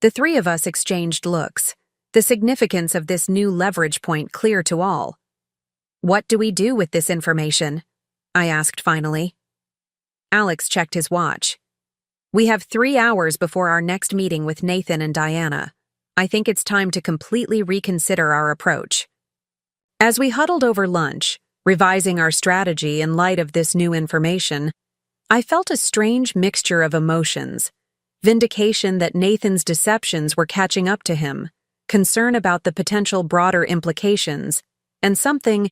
The three of us exchanged looks, the significance of this new leverage point clear to all. What do we do with this information? I asked finally. Alex checked his watch. We have 3 hours before our next meeting with Nathan and Diana. I think it's time to completely reconsider our approach. As we huddled over lunch, revising our strategy in light of this new information, I felt a strange mixture of emotions. Vindication that Nathan's deceptions were catching up to him, concern about the potential broader implications, and something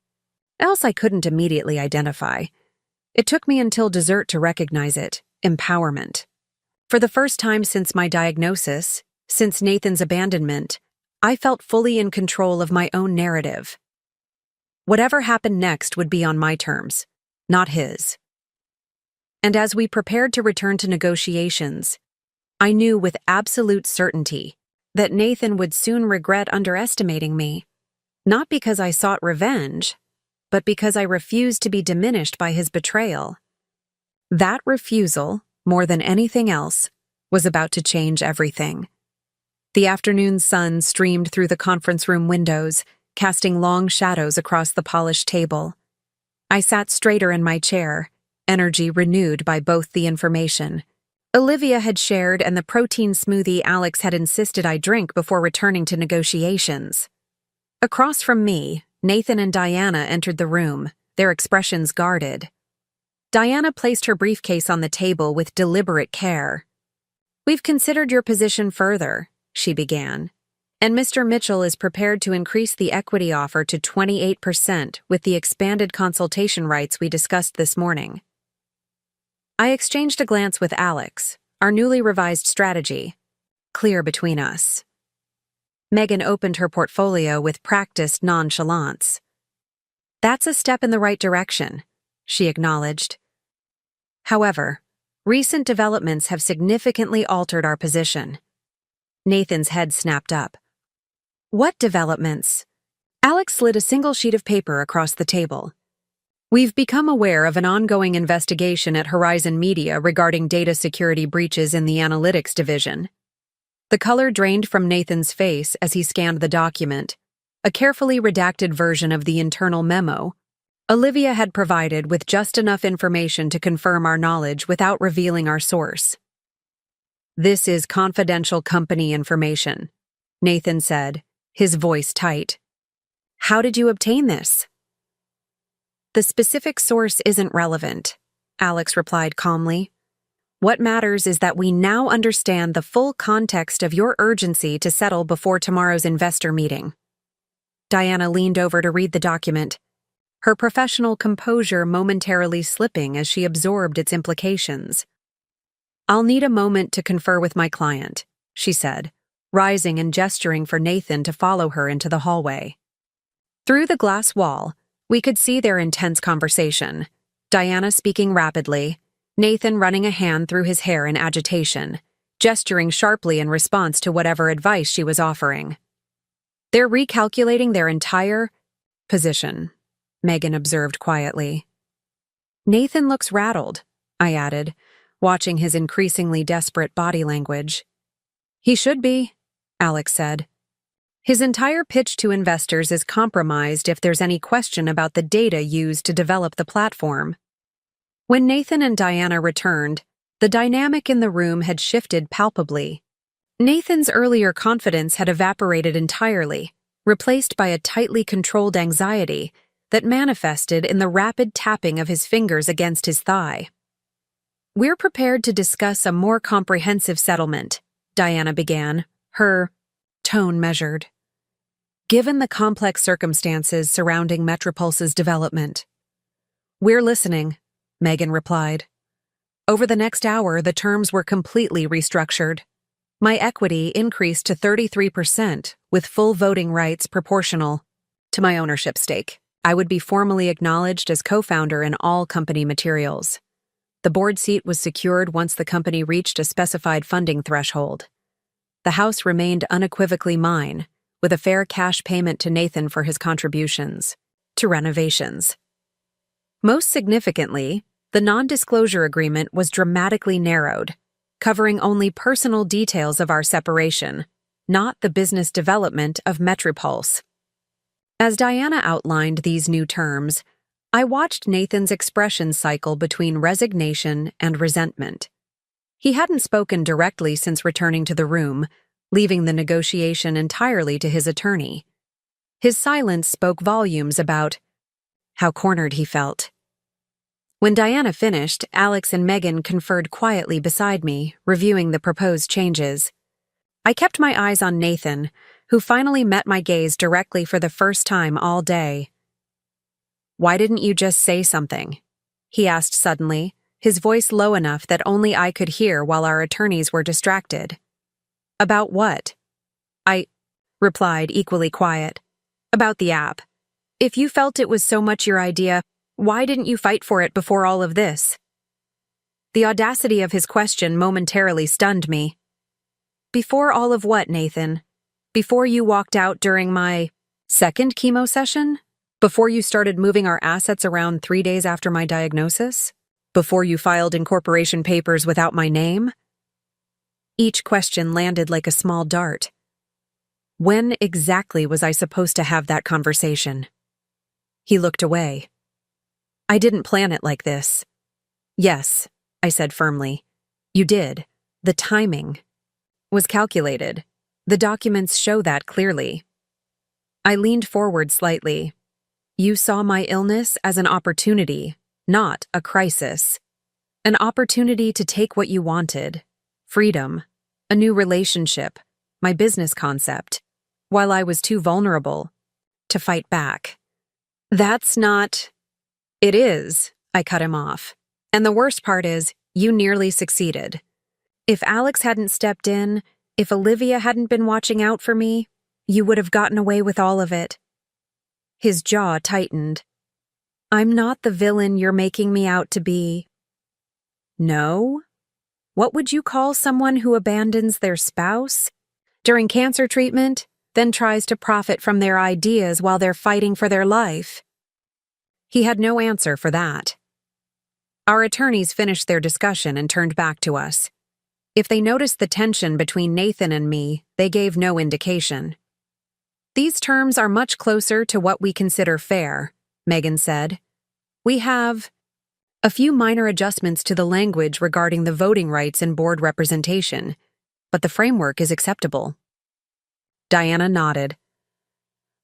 else I couldn't immediately identify. It took me until dessert to recognize it: empowerment. For the first time since my diagnosis, since Nathan's abandonment, I felt fully in control of my own narrative. Whatever happened next would be on my terms, not his. And as we prepared to return to negotiations, I knew with absolute certainty that Nathan would soon regret underestimating me, not because I sought revenge, but because I refused to be diminished by his betrayal. That refusal, more than anything else, was about to change everything. The afternoon sun streamed through the conference room windows, casting long shadows across the polished table. I sat straighter in my chair, energy renewed by both the information Olivia had shared and the protein smoothie Alex had insisted I drink before returning to negotiations. Across from me, Nathan and Diana entered the room, their expressions guarded. Diana placed her briefcase on the table with deliberate care. "We've considered your position further," she began, And Mr. Mitchell is prepared to increase the equity offer to 28% with the expanded consultation rights we discussed this morning. I exchanged a glance with Alex, our newly revised strategy, clear between us. Megan opened her portfolio with practiced nonchalance. That's a step in the right direction, she acknowledged. However, recent developments have significantly altered our position. Nathan's head snapped up. What developments? Alex slid a single sheet of paper across the table. We've become aware of an ongoing investigation at Horizon Media regarding data security breaches in the analytics division. The color drained from Nathan's face as he scanned the document, a carefully redacted version of the internal memo. Olivia had provided with just enough information to confirm our knowledge without revealing our source. This is confidential company information, Nathan said, his voice tight. How did you obtain this? The specific source isn't relevant, Alex replied calmly. What matters is that we now understand the full context of your urgency to settle before tomorrow's investor meeting. Diana leaned over to read the document, her professional composure momentarily slipping as she absorbed its implications. I'll need a moment to confer with my client, she said, rising and gesturing for Nathan to follow her into the hallway. Through the glass wall, we could see their intense conversation, Diana speaking rapidly, Nathan running a hand through his hair in agitation, gesturing sharply in response to whatever advice she was offering. They're recalculating their entire position, Megan observed quietly. Nathan looks rattled, I added, watching his increasingly desperate body language. He should be, Alex said. His entire pitch to investors is compromised if there's any question about the data used to develop the platform. When Nathan and Diana returned, the dynamic in the room had shifted palpably. Nathan's earlier confidence had evaporated entirely, replaced by a tightly controlled anxiety that manifested in the rapid tapping of his fingers against his thigh. We're prepared to discuss a more comprehensive settlement, Diana began, her tone measured. Given the complex circumstances surrounding Metropulse's development. We're listening, Megan replied. Over the next hour, the terms were completely restructured. My equity increased to 33%, with full voting rights proportional to my ownership stake. I would be formally acknowledged as co-founder in all company materials. The board seat was secured once the company reached a specified funding threshold. The house remained unequivocally mine, with a fair cash payment to Nathan for his contributions to renovations. Most significantly, the non-disclosure agreement was dramatically narrowed, covering only personal details of our separation, not the business development of Metropulse. As Diana outlined these new terms, I watched Nathan's expression cycle between resignation and resentment. He hadn't spoken directly since returning to the room, leaving the negotiation entirely to his attorney. His silence spoke volumes about how cornered he felt. When Diana finished, Alex and Megan conferred quietly beside me, reviewing the proposed changes. I kept my eyes on Nathan, who finally met my gaze directly for the first time all day. Why didn't you just say something? He asked suddenly, his voice low enough that only I could hear while our attorneys were distracted. About what? I replied, equally quiet. About the app. If you felt it was so much your idea, why didn't you fight for it before all of this? The audacity of his question momentarily stunned me. Before all of what, Nathan? Before you walked out during my second chemo session? Before you started moving our assets around 3 days after my diagnosis? Before you filed incorporation papers without my name? Each question landed like a small dart. When exactly was I supposed to have that conversation? He looked away. I didn't plan it like this. Yes, I said firmly. You did. The timing was calculated. The documents show that clearly. I leaned forward slightly. You saw my illness as an opportunity, not a crisis. An opportunity to take what you wanted. Freedom. A new relationship. My business concept. while I was too vulnerable to fight back. That's not... It is, I cut him off. And the worst part is, you nearly succeeded. If Alex hadn't stepped in, if Olivia hadn't been watching out for me, you would have gotten away with all of it. His jaw tightened. I'm not the villain you're making me out to be. No? What would you call someone who abandons their spouse during cancer treatment, then tries to profit from their ideas while they're fighting for their life? He had no answer for that. Our attorneys finished their discussion and turned back to us. If they noticed the tension between Nathan and me, they gave no indication. These terms are much closer to what we consider fair, Megan said. We have a few minor adjustments to the language regarding the voting rights and board representation, but the framework is acceptable. Diana nodded.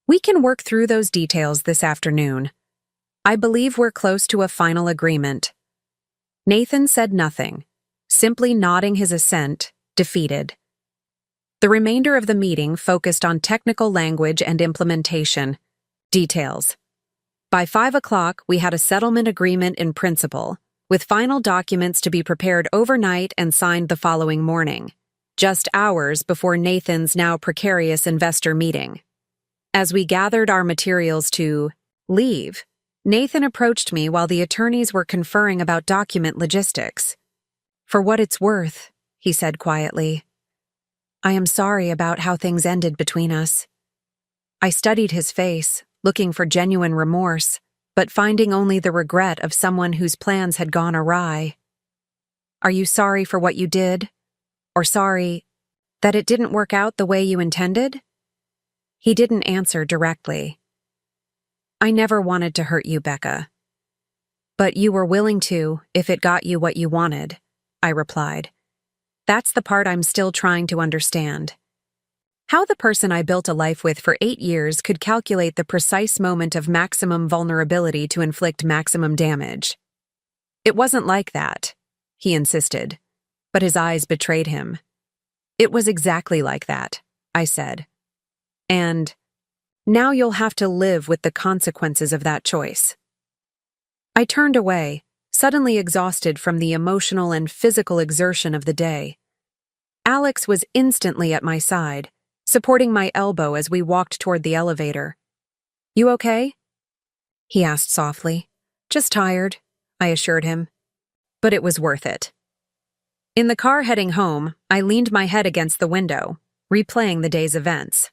We can work through those details this afternoon. I believe we're close to a final agreement. Nathan said nothing, simply nodding his assent, defeated. The remainder of the meeting focused on technical language and implementation. Details. By 5 o'clock, we had a settlement agreement in principle, with final documents to be prepared overnight and signed the following morning, just hours before Nathan's now precarious investor meeting. As we gathered our materials to leave, Nathan approached me while the attorneys were conferring about document logistics. For what it's worth, he said quietly, I am sorry about how things ended between us. I studied his face, looking for genuine remorse, but finding only the regret of someone whose plans had gone awry. Are you sorry for what you did? Or sorry that it didn't work out the way you intended? He didn't answer directly. I never wanted to hurt you, Becca. But you were willing to if it got you what you wanted, I replied. That's the part I'm still trying to understand. How the person I built a life with for 8 years could calculate the precise moment of maximum vulnerability to inflict maximum damage. It wasn't like that, he insisted, but his eyes betrayed him. It was exactly like that, I said. And now you'll have to live with the consequences of that choice. I turned away, suddenly exhausted from the emotional and physical exertion of the day. Alex was instantly at my side, supporting my elbow as we walked toward the elevator. You okay? He asked softly. Just tired, I assured him. But it was worth it. In the car heading home, I leaned my head against the window, replaying the day's events.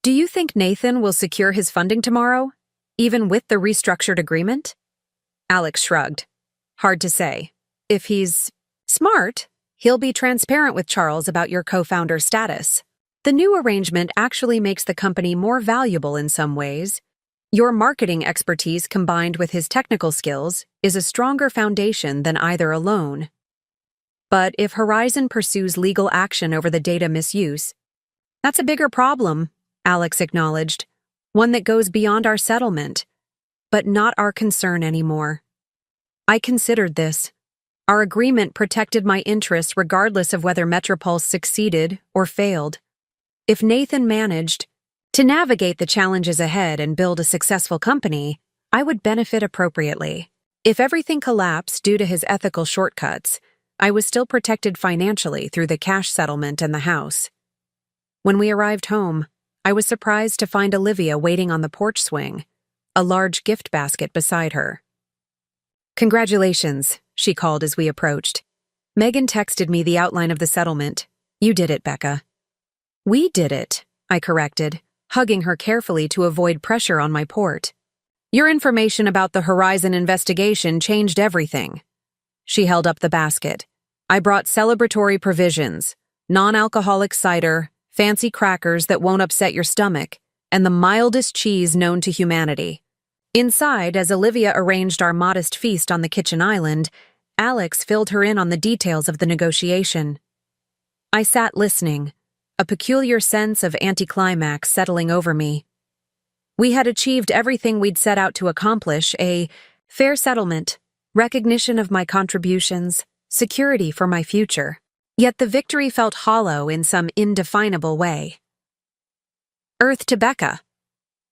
Do you think Nathan will secure his funding tomorrow, even with the restructured agreement? Alex shrugged. Hard to say. If he's smart, he'll be transparent with Charles about your co-founder status. The new arrangement actually makes the company more valuable in some ways. Your marketing expertise combined with his technical skills is a stronger foundation than either alone. But if Horizon pursues legal action over the data misuse, that's a bigger problem, Alex acknowledged, one that goes beyond our settlement, but not our concern anymore. I considered this. Our agreement protected my interests regardless of whether Metropulse succeeded or failed. If Nathan managed to navigate the challenges ahead and build a successful company, I would benefit appropriately. If everything collapsed due to his ethical shortcuts, I was still protected financially through the cash settlement and the house. When we arrived home, I was surprised to find Olivia waiting on the porch swing, a large gift basket beside her. Congratulations, she called as we approached. Megan texted me the outline of the settlement. You did it, Becca. We did it, I corrected, hugging her carefully to avoid pressure on my port. Your information about the Horizon investigation changed everything. She held up the basket. I brought celebratory provisions, non-alcoholic cider, fancy crackers that won't upset your stomach, and the mildest cheese known to humanity. Inside, as Olivia arranged our modest feast on the kitchen island, Alex filled her in on the details of the negotiation. I sat listening, a peculiar sense of anticlimax settling over me. We had achieved everything we'd set out to accomplish, a fair settlement, recognition of my contributions, security for my future. Yet the victory felt hollow in some indefinable way. Earth to Becca.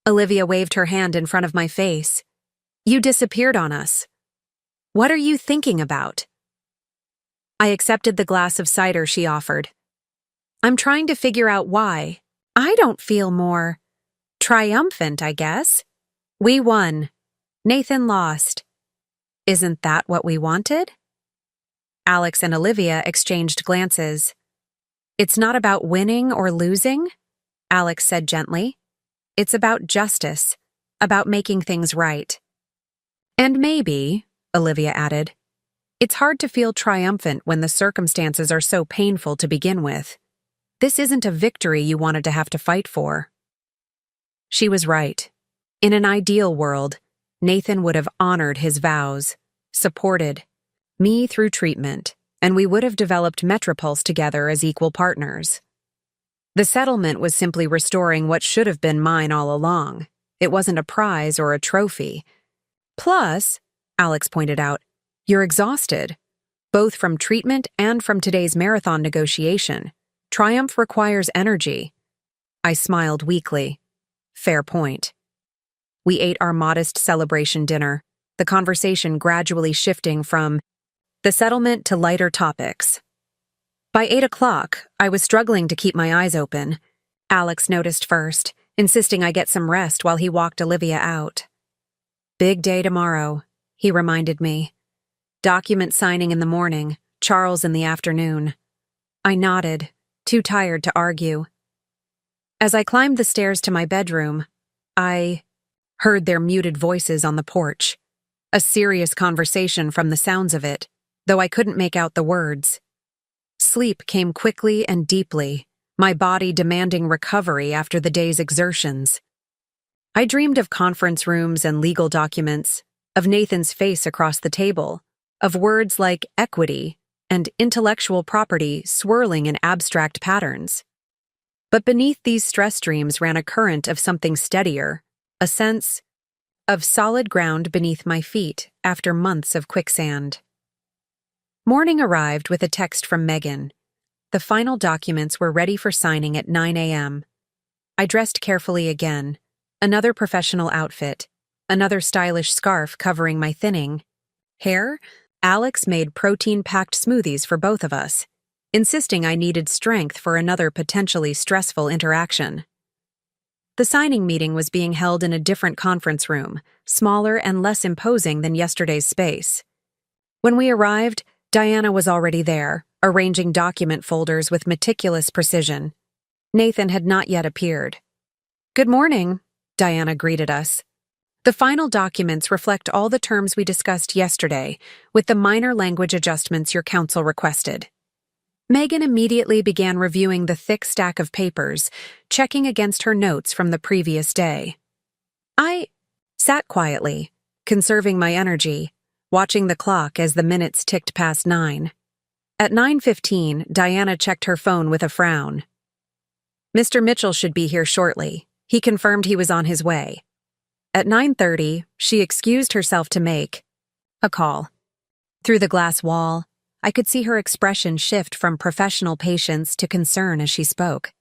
Olivia waved her hand in front of my face. You disappeared on us. What are you thinking about? I accepted the glass of cider she offered. I'm trying to figure out why. I don't feel more triumphant, I guess. We won. Nathan lost. Isn't that what we wanted? Alex and Olivia exchanged glances. It's not about winning or losing, Alex said gently. It's about justice, about making things right. And maybe, Olivia added, it's hard to feel triumphant when the circumstances are so painful to begin with. This isn't a victory you wanted to have to fight for. She was right. In an ideal world, Nathan would have honored his vows, supported me through treatment, and we would have developed Metropulse together as equal partners. The settlement was simply restoring what should have been mine all along. It wasn't a prize or a trophy. Plus, Alex pointed out, you're exhausted, both from treatment and from today's marathon negotiation. Triumph requires energy. I smiled weakly. Fair point. We ate our modest celebration dinner, the conversation gradually shifting from the settlement to lighter topics. By 8 o'clock, I was struggling to keep my eyes open. Alex noticed first, insisting I get some rest while he walked Olivia out. Big day tomorrow, he reminded me. Document signing in the morning, Charles in the afternoon. I nodded, too tired to argue. As I climbed the stairs to my bedroom, I heard their muted voices on the porch. A serious conversation from the sounds of it, though I couldn't make out the words. Sleep came quickly and deeply, my body demanding recovery after the day's exertions. I dreamed of conference rooms and legal documents, of Nathan's face across the table, of words like equity and intellectual property swirling in abstract patterns. But beneath these stress dreams ran a current of something steadier, a sense of solid ground beneath my feet after months of quicksand. Morning arrived with a text from Megan. The final documents were ready for signing at 9 a.m. I dressed carefully again, another professional outfit, another stylish scarf covering my thinning hair. Alex made protein-packed smoothies for both of us, insisting I needed strength for another potentially stressful interaction. The signing meeting was being held in a different conference room, smaller and less imposing than yesterday's space. When we arrived, Diana was already there, arranging document folders with meticulous precision. Nathan had not yet appeared. Good morning, Diana greeted us. The final documents reflect all the terms we discussed yesterday, with the minor language adjustments your counsel requested. Megan immediately began reviewing the thick stack of papers, checking against her notes from the previous day. I sat quietly, conserving my energy, watching the clock as the minutes ticked past 9. At 9:15, Diana checked her phone with a frown. Mr. Mitchell should be here shortly. He confirmed he was on his way. At 9:30, she excused herself to make a call. Through the glass wall, I could see her expression shift from professional patience to concern as she spoke.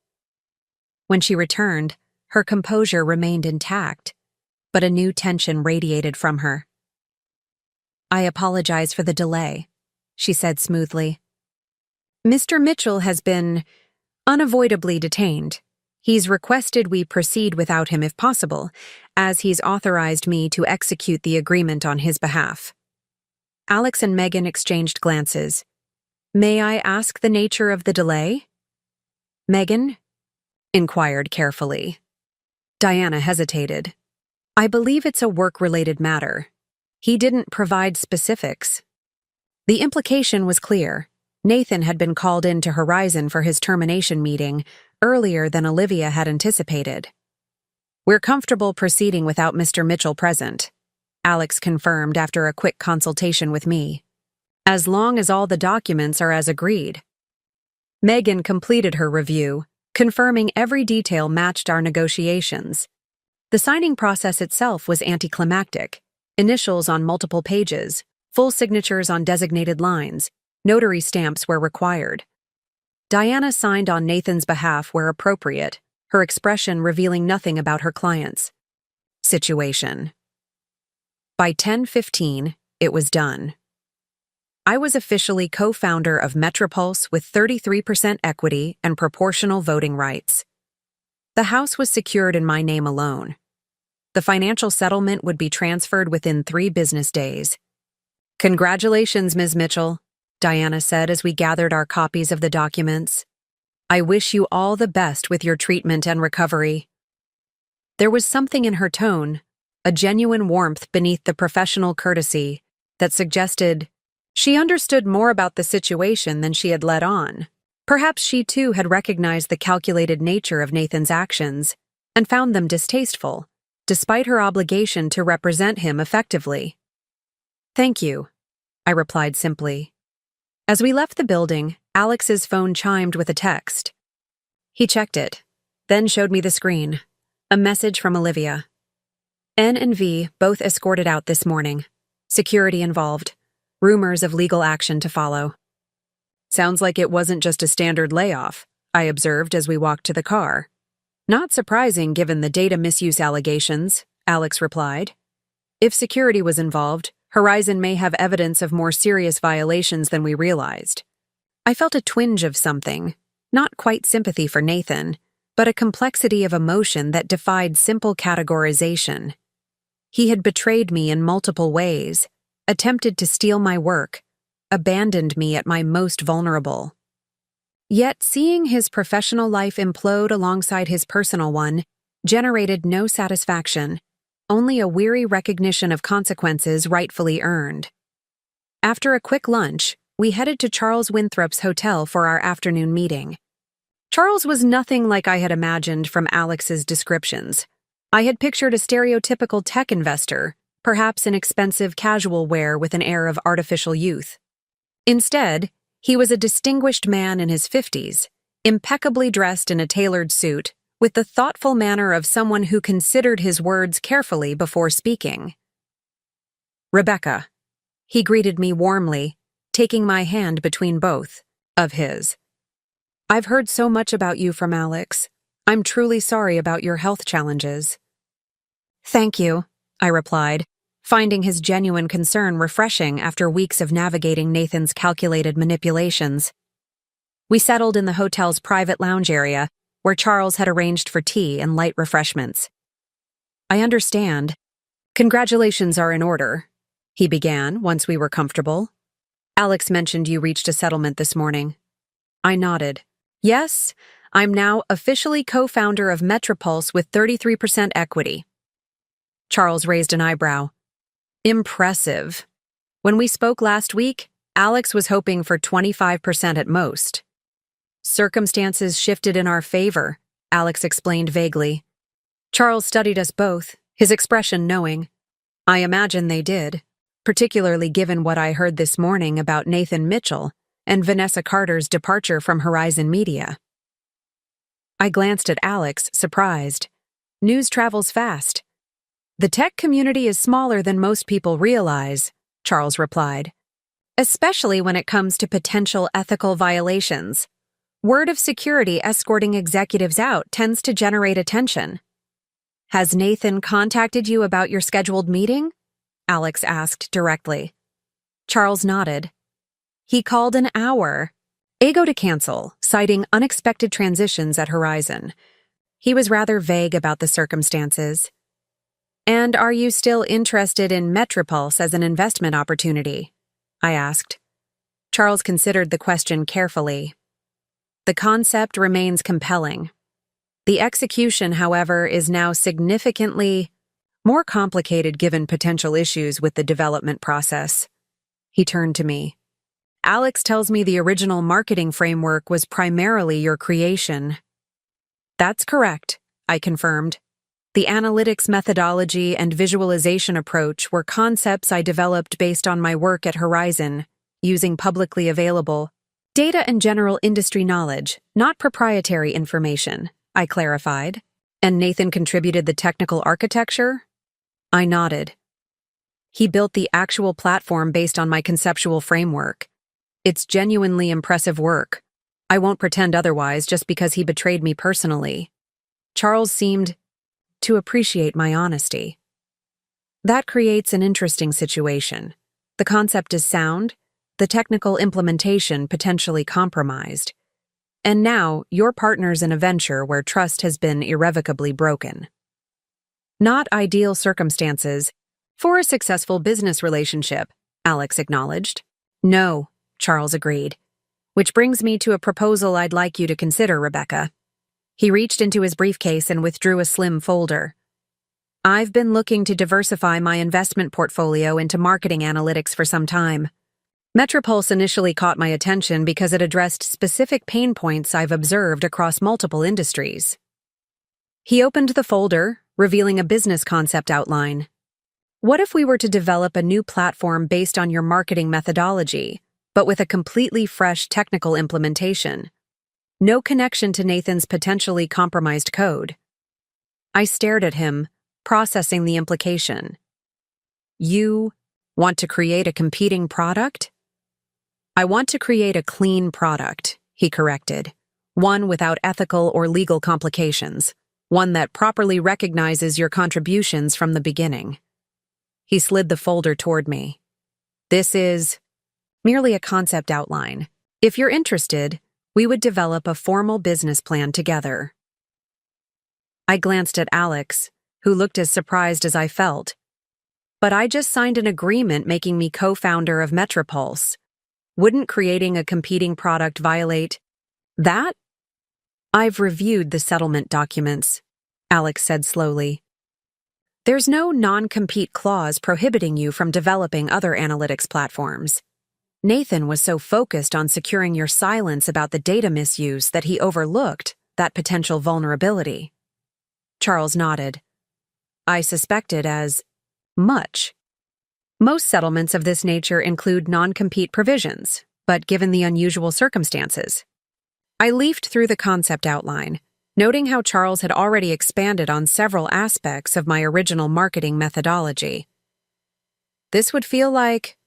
When she returned, her composure remained intact, but a new tension radiated from her. I apologize for the delay, she said smoothly. Mr. Mitchell has been unavoidably detained. He's requested we proceed without him if possible, as he's authorized me to execute the agreement on his behalf. Alex and Megan exchanged glances. May I ask the nature of the delay? Megan inquired carefully. Diana hesitated. I believe it's a work-related matter. He didn't provide specifics. The implication was clear. Nathan had been called into Horizon for his termination meeting earlier than Olivia had anticipated. We're comfortable proceeding without Mr. Mitchell present, Alex confirmed after a quick consultation with me. As long as all the documents are as agreed. Megan completed her review, confirming every detail matched our negotiations. The signing process itself was anticlimactic. Initials on multiple pages, full signatures on designated lines, notary stamps where required. Diana signed on Nathan's behalf where appropriate, her expression revealing nothing about her client's situation. By 10:15, it was done. I was officially co-founder of Metropulse with 33% equity and proportional voting rights. The house was secured in my name alone. The financial settlement would be transferred within 3 business days. "Congratulations, Ms. Mitchell," Diana said as we gathered our copies of the documents. "I wish you all the best with your treatment and recovery." There was something in her tone, a genuine warmth beneath the professional courtesy, that suggested she understood more about the situation than she had let on. Perhaps she too had recognized the calculated nature of Nathan's actions and found them distasteful, despite her obligation to represent him effectively. "Thank you," I replied simply. As we left the building, Alex's phone chimed with a text. He checked it, then showed me the screen. A message from Olivia. "N and V both escorted out this morning. Security involved. Rumors of legal action to follow." "Sounds like it wasn't just a standard layoff," I observed as we walked to the car. "Not surprising given the data misuse allegations," Alex replied. "If security was involved, Horizon may have evidence of more serious violations than we realized." I felt a twinge of something, not quite sympathy for Nathan, but a complexity of emotion that defied simple categorization. He had betrayed me in multiple ways, attempted to steal my work, abandoned me at my most vulnerable. Yet seeing his professional life implode alongside his personal one generated no satisfaction, only a weary recognition of consequences rightfully earned. After a quick lunch, we headed to Charles Winthrop's hotel for our afternoon meeting. Charles was nothing like I had imagined from Alex's descriptions. I had pictured a stereotypical tech investor, perhaps in expensive casual wear with an air of artificial youth. Instead, he was a distinguished man in his 50s, impeccably dressed in a tailored suit, with the thoughtful manner of someone who considered his words carefully before speaking. "Rebecca," he greeted me warmly, taking my hand between both of his. "I've heard so much about you from Alex. I'm truly sorry about your health challenges." "Thank you," I replied, finding his genuine concern refreshing after weeks of navigating Nathan's calculated manipulations. We settled in the hotel's private lounge area, where Charles had arranged for tea and light refreshments. "I understand. Congratulations are in order," he began once we were comfortable. "Alex mentioned you reached a settlement this morning." I nodded. "Yes, I'm now officially co-founder of Metropulse with 33% equity." Charles raised an eyebrow. "Impressive. When we spoke last week, Alex was hoping for 25% at most." "Circumstances shifted in our favor," Alex explained vaguely. Charles studied us both, his expression knowing. "I imagine they did, particularly given what I heard this morning about Nathan Mitchell and Vanessa Carter's departure from Horizon Media." I glanced at Alex, surprised. News travels fast. "The tech community is smaller than most people realize," Charles replied, "especially when it comes to potential ethical violations. Word of security escorting executives out tends to generate attention." "Has Nathan contacted you about your scheduled meeting?" Alex asked directly. Charles nodded. "He called an hour ago to cancel, citing unexpected transitions at Horizon. He was rather vague about the circumstances." "And are you still interested in Metropulse as an investment opportunity?" I asked. Charles considered the question carefully. "The concept remains compelling. The execution, however, is now significantly more complicated given potential issues with the development process." He turned to me. "Alex tells me the original marketing framework was primarily your creation." "That's correct," I confirmed. "The analytics methodology and visualization approach were concepts I developed based on my work at Horizon, using publicly available data and general industry knowledge, not proprietary information," I clarified. "And Nathan contributed the technical architecture?" I nodded. "He built the actual platform based on my conceptual framework. It's genuinely impressive work. I won't pretend otherwise just because he betrayed me personally." Charles seemed to appreciate my honesty. That creates an interesting situation. The concept is sound, the technical implementation potentially compromised, and now you're partners in a venture where trust has been irrevocably broken. Not ideal circumstances for a successful business relationship, Alex acknowledged. No, Charles agreed. Which brings me to a proposal I'd like you to consider, Rebecca. He reached into his briefcase and withdrew a slim folder. I've been looking to diversify my investment portfolio into marketing analytics for some time. Metropulse initially caught my attention because it addressed specific pain points I've observed across multiple industries. He opened the folder, revealing a business concept outline. What if we were to develop a new platform based on your marketing methodology, but with a completely fresh technical implementation? No connection to Nathan's potentially compromised code. I stared at him, processing the implication. You want to create a competing product? I want to create a clean product, he corrected. One without ethical or legal complications. One that properly recognizes your contributions from the beginning. He slid the folder toward me. This is merely a concept outline. If you're interested, we would develop a formal business plan together. I glanced at Alex, who looked as surprised as I felt. But I just signed an agreement making me co-founder of Metropulse. Wouldn't creating a competing product violate that? I've reviewed the settlement documents, Alex said slowly. There's no non-compete clause prohibiting you from developing other analytics platforms. Nathan was so focused on securing your silence about the data misuse that he overlooked that potential vulnerability. Charles nodded. I suspected as much. Most settlements of this nature include non-compete provisions, but given the unusual circumstances. I leafed through the concept outline, noting how Charles had already expanded on several aspects of my original marketing methodology. This would feel like,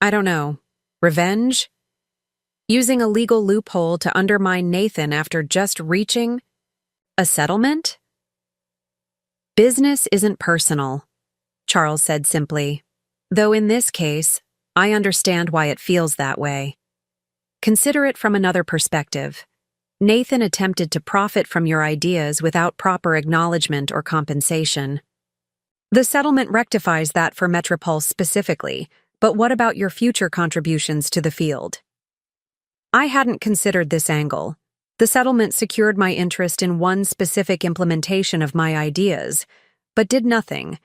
I don't know, revenge? Using a legal loophole to undermine Nathan after just reaching a settlement? Business isn't personal, Charles said simply. Though in this case, I understand why it feels that way. Consider it from another perspective. Nathan attempted to profit from your ideas without proper acknowledgement or compensation. The settlement rectifies that for Metropulse specifically, but what about your future contributions to the field? I hadn't considered this angle. The settlement secured my interest in one specific implementation of my ideas, but did nothing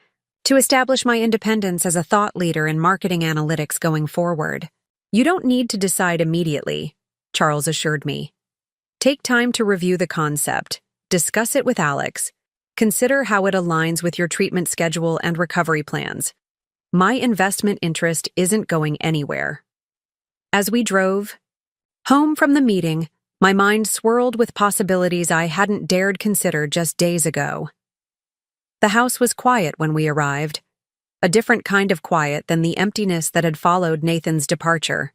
to establish my independence as a thought leader in marketing analytics going forward. You don't need to decide immediately, Charles assured me. Take time to review the concept, discuss it with Alex, consider how it aligns with your treatment schedule and recovery plans. My investment interest isn't going anywhere. As we drove home from the meeting, my mind swirled with possibilities I hadn't dared consider just days ago. The house was quiet when we arrived, a different kind of quiet than the emptiness that had followed Nathan's departure.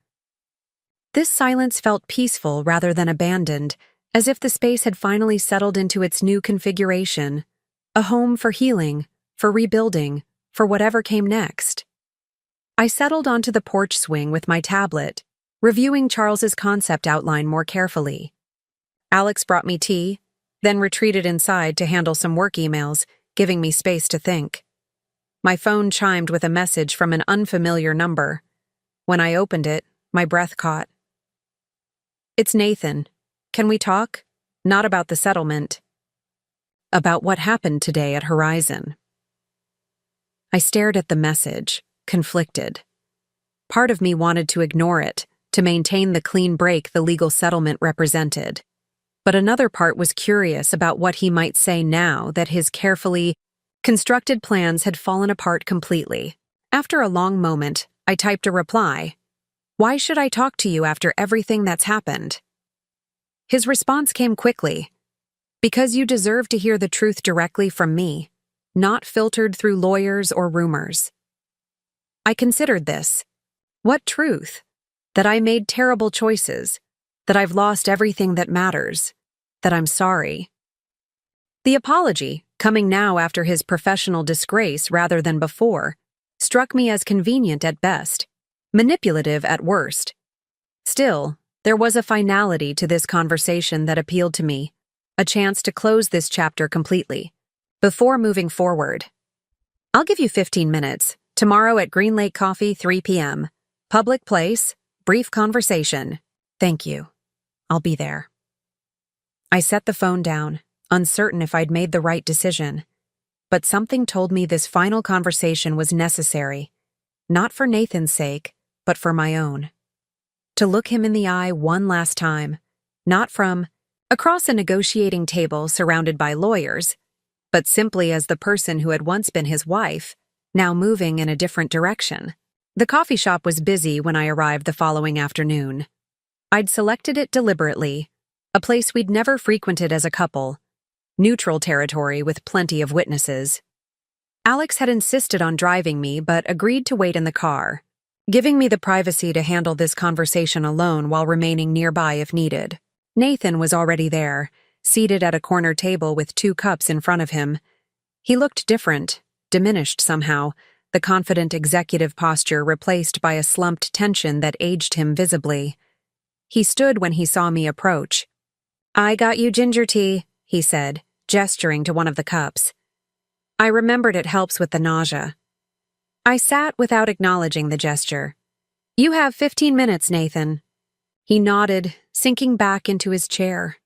This silence felt peaceful rather than abandoned, as if the space had finally settled into its new configuration, a home for healing, for rebuilding, for whatever came next. I settled onto the porch swing with my tablet, reviewing Charles's concept outline more carefully. Alex brought me tea, then retreated inside to handle some work emails, giving me space to think. My phone chimed with a message from an unfamiliar number. When I opened it, my breath caught. It's Nathan. Can we talk? Not about the settlement. About what happened today at Horizon. I stared at the message, conflicted. Part of me wanted to ignore it, to maintain the clean break the legal settlement represented. But another part was curious about what he might say now that his carefully constructed plans had fallen apart completely. After a long moment, I typed a reply. Why should I talk to you after everything that's happened? His response came quickly. Because you deserve to hear the truth directly from me, not filtered through lawyers or rumors. I considered this. What truth? That I made terrible choices, that I've lost everything that matters, that I'm sorry. The apology, coming now after his professional disgrace rather than before, struck me as convenient at best, manipulative at worst. Still, there was a finality to this conversation that appealed to me, a chance to close this chapter completely. Before moving forward, I'll give you 15 minutes. Tomorrow at Green Lake Coffee, 3 p.m. Public place, brief conversation. Thank you. I'll be there. I set the phone down, uncertain if I'd made the right decision. But something told me this final conversation was necessary, not for Nathan's sake, but for my own. To look him in the eye one last time, not from across a negotiating table surrounded by lawyers, but simply as the person who had once been his wife, now moving in a different direction. The coffee shop was busy when I arrived the following afternoon. I'd selected it deliberately, a place we'd never frequented as a couple, neutral territory with plenty of witnesses. Alex had insisted on driving me but agreed to wait in the car, giving me the privacy to handle this conversation alone while remaining nearby if needed. Nathan was already there, seated at a corner table with 2 cups in front of him. He looked different, diminished somehow, the confident executive posture replaced by a slumped tension that aged him visibly. He stood when he saw me approach. "I got you ginger tea," he said, gesturing to one of the cups. I remembered it helps with the nausea. I sat without acknowledging the gesture. "You have 15 minutes, Nathan." He nodded, sinking back into his chair.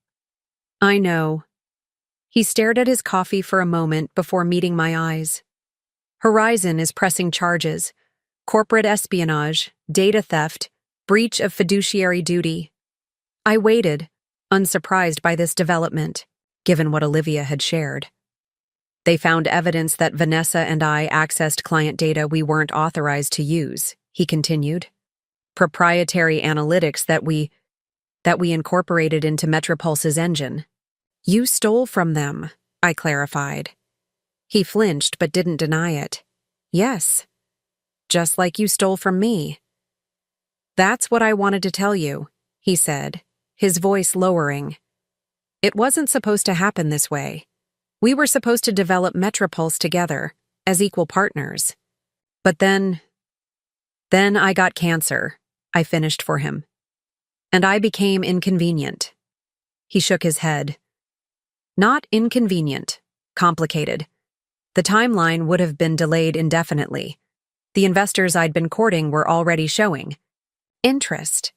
"I know." He stared at his coffee for a moment before meeting my eyes. Horizon is pressing charges: corporate espionage, data theft, breach of fiduciary duty. I waited, unsurprised by this development, given what Olivia had shared. "They found evidence that Vanessa and I accessed client data we weren't authorized to use," he continued. "Proprietary analytics that we incorporated into Metropulse's engine. You stole from them," I clarified. He flinched but didn't deny it. "Yes, just like you stole from me." "That's what I wanted to tell you," he said, his voice lowering. "It wasn't supposed to happen this way. We were supposed to develop Metropulse together, as equal partners. But then I got cancer," I finished for him. "And I became inconvenient." He shook his head. "Not inconvenient, complicated. The timeline would have been delayed indefinitely. The investors I'd been courting were already showing interest.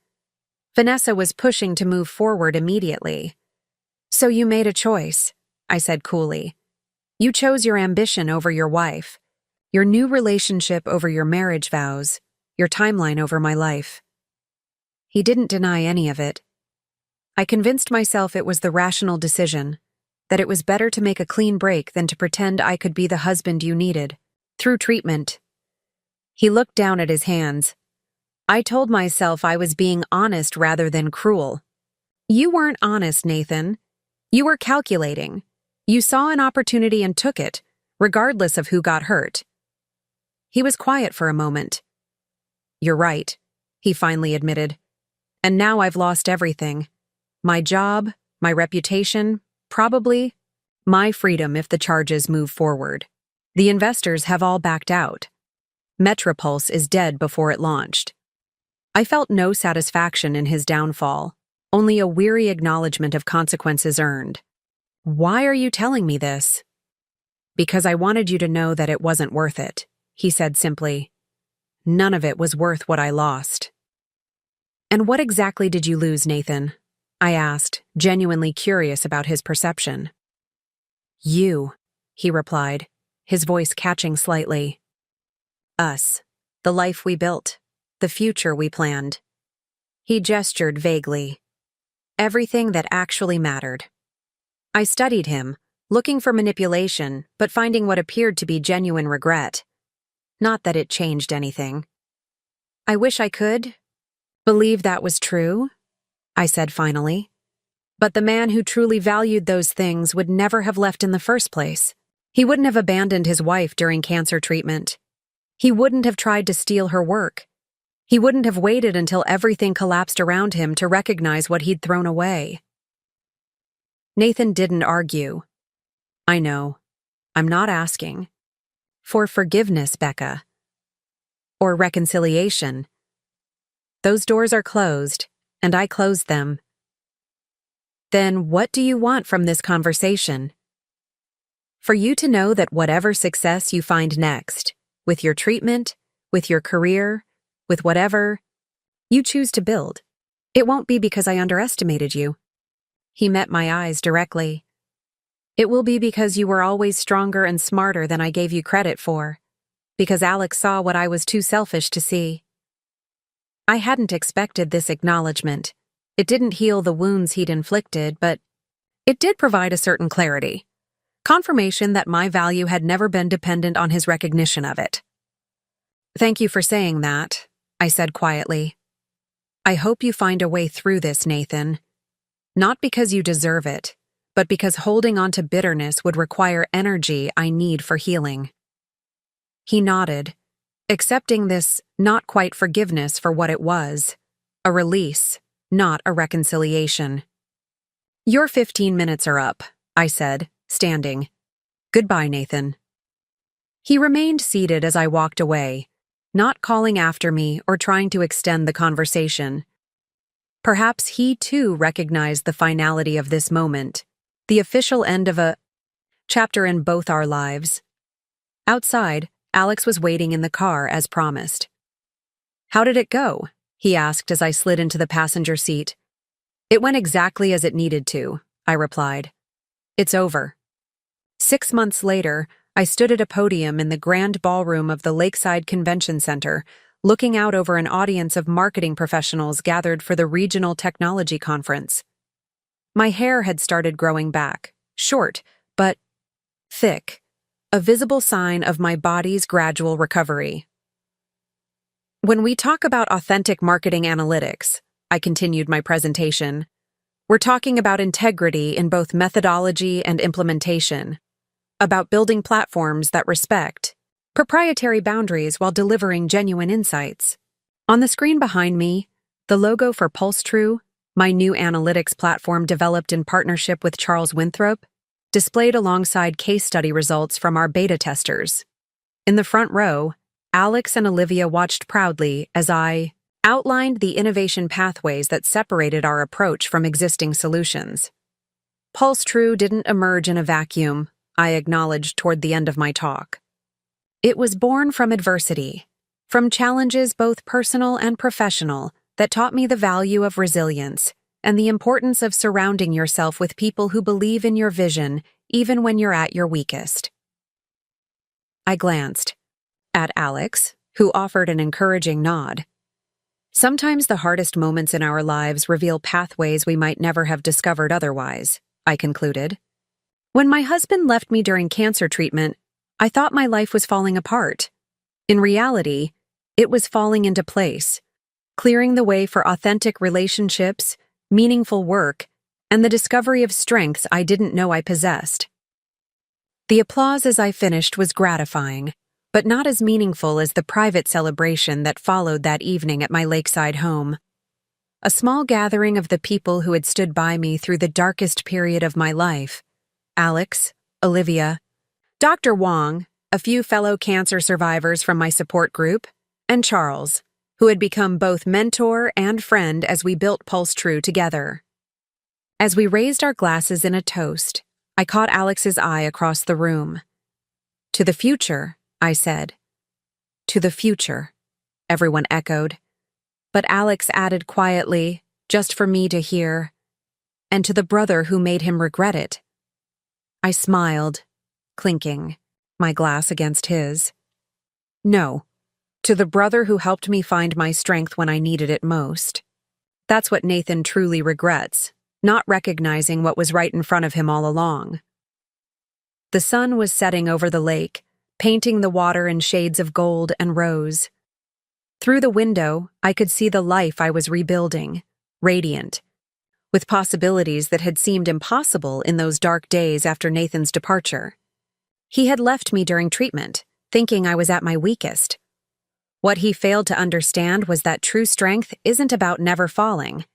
Vanessa was pushing to move forward immediately. So you made a choice," I said coolly. "You chose your ambition over your wife, your new relationship over your marriage vows, your timeline over my life." He didn't deny any of it. I convinced myself it was the rational decision, that it was better to make a clean break than to pretend I could be the husband you needed, through treatment. He looked down at his hands. I told myself I was being honest rather than cruel. "You weren't honest, Nathan. You were calculating. You saw an opportunity and took it, regardless of who got hurt." He was quiet for a moment. "You're right," he finally admitted. "And now I've lost everything. My job, my reputation, probably my freedom if the charges move forward. The investors have all backed out. Metropulse is dead before it launched." I felt no satisfaction in his downfall, only a weary acknowledgement of consequences earned. "Why are you telling me this?" "Because I wanted you to know that it wasn't worth it," he said simply. "None of it was worth what I lost." "And what exactly did you lose, Nathan?" I asked, genuinely curious about his perception. "You," he replied, his voice catching slightly. "Us, the life we built, the future we planned." He gestured vaguely. "Everything that actually mattered." I studied him, looking for manipulation, but finding what appeared to be genuine regret. Not that it changed anything. "I wish I could believe that was true," I said finally. "But the man who truly valued those things would never have left in the first place. He wouldn't have abandoned his wife during cancer treatment. He wouldn't have tried to steal her work. He wouldn't have waited until everything collapsed around him to recognize what he'd thrown away." Nathan didn't argue. I know. I'm not asking. For forgiveness, Becca. Or reconciliation. Those doors are closed, and I closed them. Then what do you want from this conversation? For you to know that whatever success you find next, with your treatment, with your career, with whatever you choose to build, it won't be because I underestimated you. He met my eyes directly. It will be because you were always stronger and smarter than I gave you credit for, because Alex saw what I was too selfish to see. I hadn't expected this acknowledgement. It didn't heal the wounds he'd inflicted, but it did provide a certain clarity. Confirmation that my value had never been dependent on his recognition of it. Thank you for saying that, I said quietly. I hope you find a way through this, Nathan. Not because you deserve it, but because holding on to bitterness would require energy I need for healing. He nodded, accepting this not quite forgiveness for what it was, a release, not a reconciliation. Your 15 minutes are up, I said, standing. Goodbye, Nathan. He remained seated as I walked away, not calling after me or trying to extend the conversation. Perhaps he too recognized the finality of this moment, the official end of a chapter in both our lives. Outside, Alex was waiting in the car as promised. How did it go? He asked as I slid into the passenger seat. It went exactly as it needed to, I replied. It's over. 6 months later, I stood at a podium in the grand ballroom of the Lakeside Convention Center, looking out over an audience of marketing professionals gathered for the Regional Technology Conference. My hair had started growing back, short, but thick, a visible sign of my body's gradual recovery. When we talk about authentic marketing analytics, I continued my presentation, we're talking about integrity in both methodology and implementation, about building platforms that respect proprietary boundaries while delivering genuine insights. On the screen behind me, the logo for PulseTrue, my new analytics platform developed in partnership with Charles Winthrop, displayed alongside case study results from our beta testers. In the front row, Alex and Olivia watched proudly as I outlined the innovation pathways that separated our approach from existing solutions. PulseTrue didn't emerge in a vacuum, I acknowledged toward the end of my talk. It was born from adversity, from challenges both personal and professional that taught me the value of resilience and the importance of surrounding yourself with people who believe in your vision even when you're at your weakest. I glanced at Alex, who offered an encouraging nod. Sometimes the hardest moments in our lives reveal pathways we might never have discovered otherwise, I concluded. When my husband left me during cancer treatment, I thought my life was falling apart. In reality, it was falling into place, clearing the way for authentic relationships, meaningful work, and the discovery of strengths I didn't know I possessed. The applause as I finished was gratifying, but not as meaningful as the private celebration that followed that evening at my lakeside home. A small gathering of the people who had stood by me through the darkest period of my life. Alex, Olivia, Dr. Wong, a few fellow cancer survivors from my support group, and Charles, who had become both mentor and friend as we built PulseTrue together. As we raised our glasses in a toast, I caught Alex's eye across the room. To the future, I said. To the future, everyone echoed. But Alex added quietly, just for me to hear, and to the brother who made him regret it. I smiled, clinking my glass against his. No, to the brother who helped me find my strength when I needed it most. That's what Nathan truly regrets, not recognizing what was right in front of him all along. The sun was setting over the lake, painting the water in shades of gold and rose. Through the window, I could see the life I was rebuilding, radiant, with possibilities that had seemed impossible in those dark days after Nathan's departure. He had left me during treatment, thinking I was at my weakest. What he failed to understand was that true strength isn't about never falling.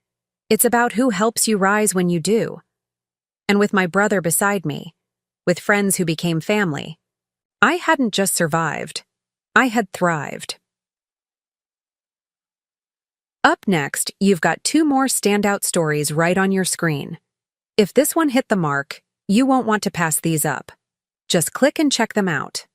It's about who helps you rise when you do. And with my brother beside me, with friends who became family. I hadn't just survived, I had thrived. Up next, you've got 2 more standout stories right on your screen. If this one hit the mark, you won't want to pass these up. Just click and check them out.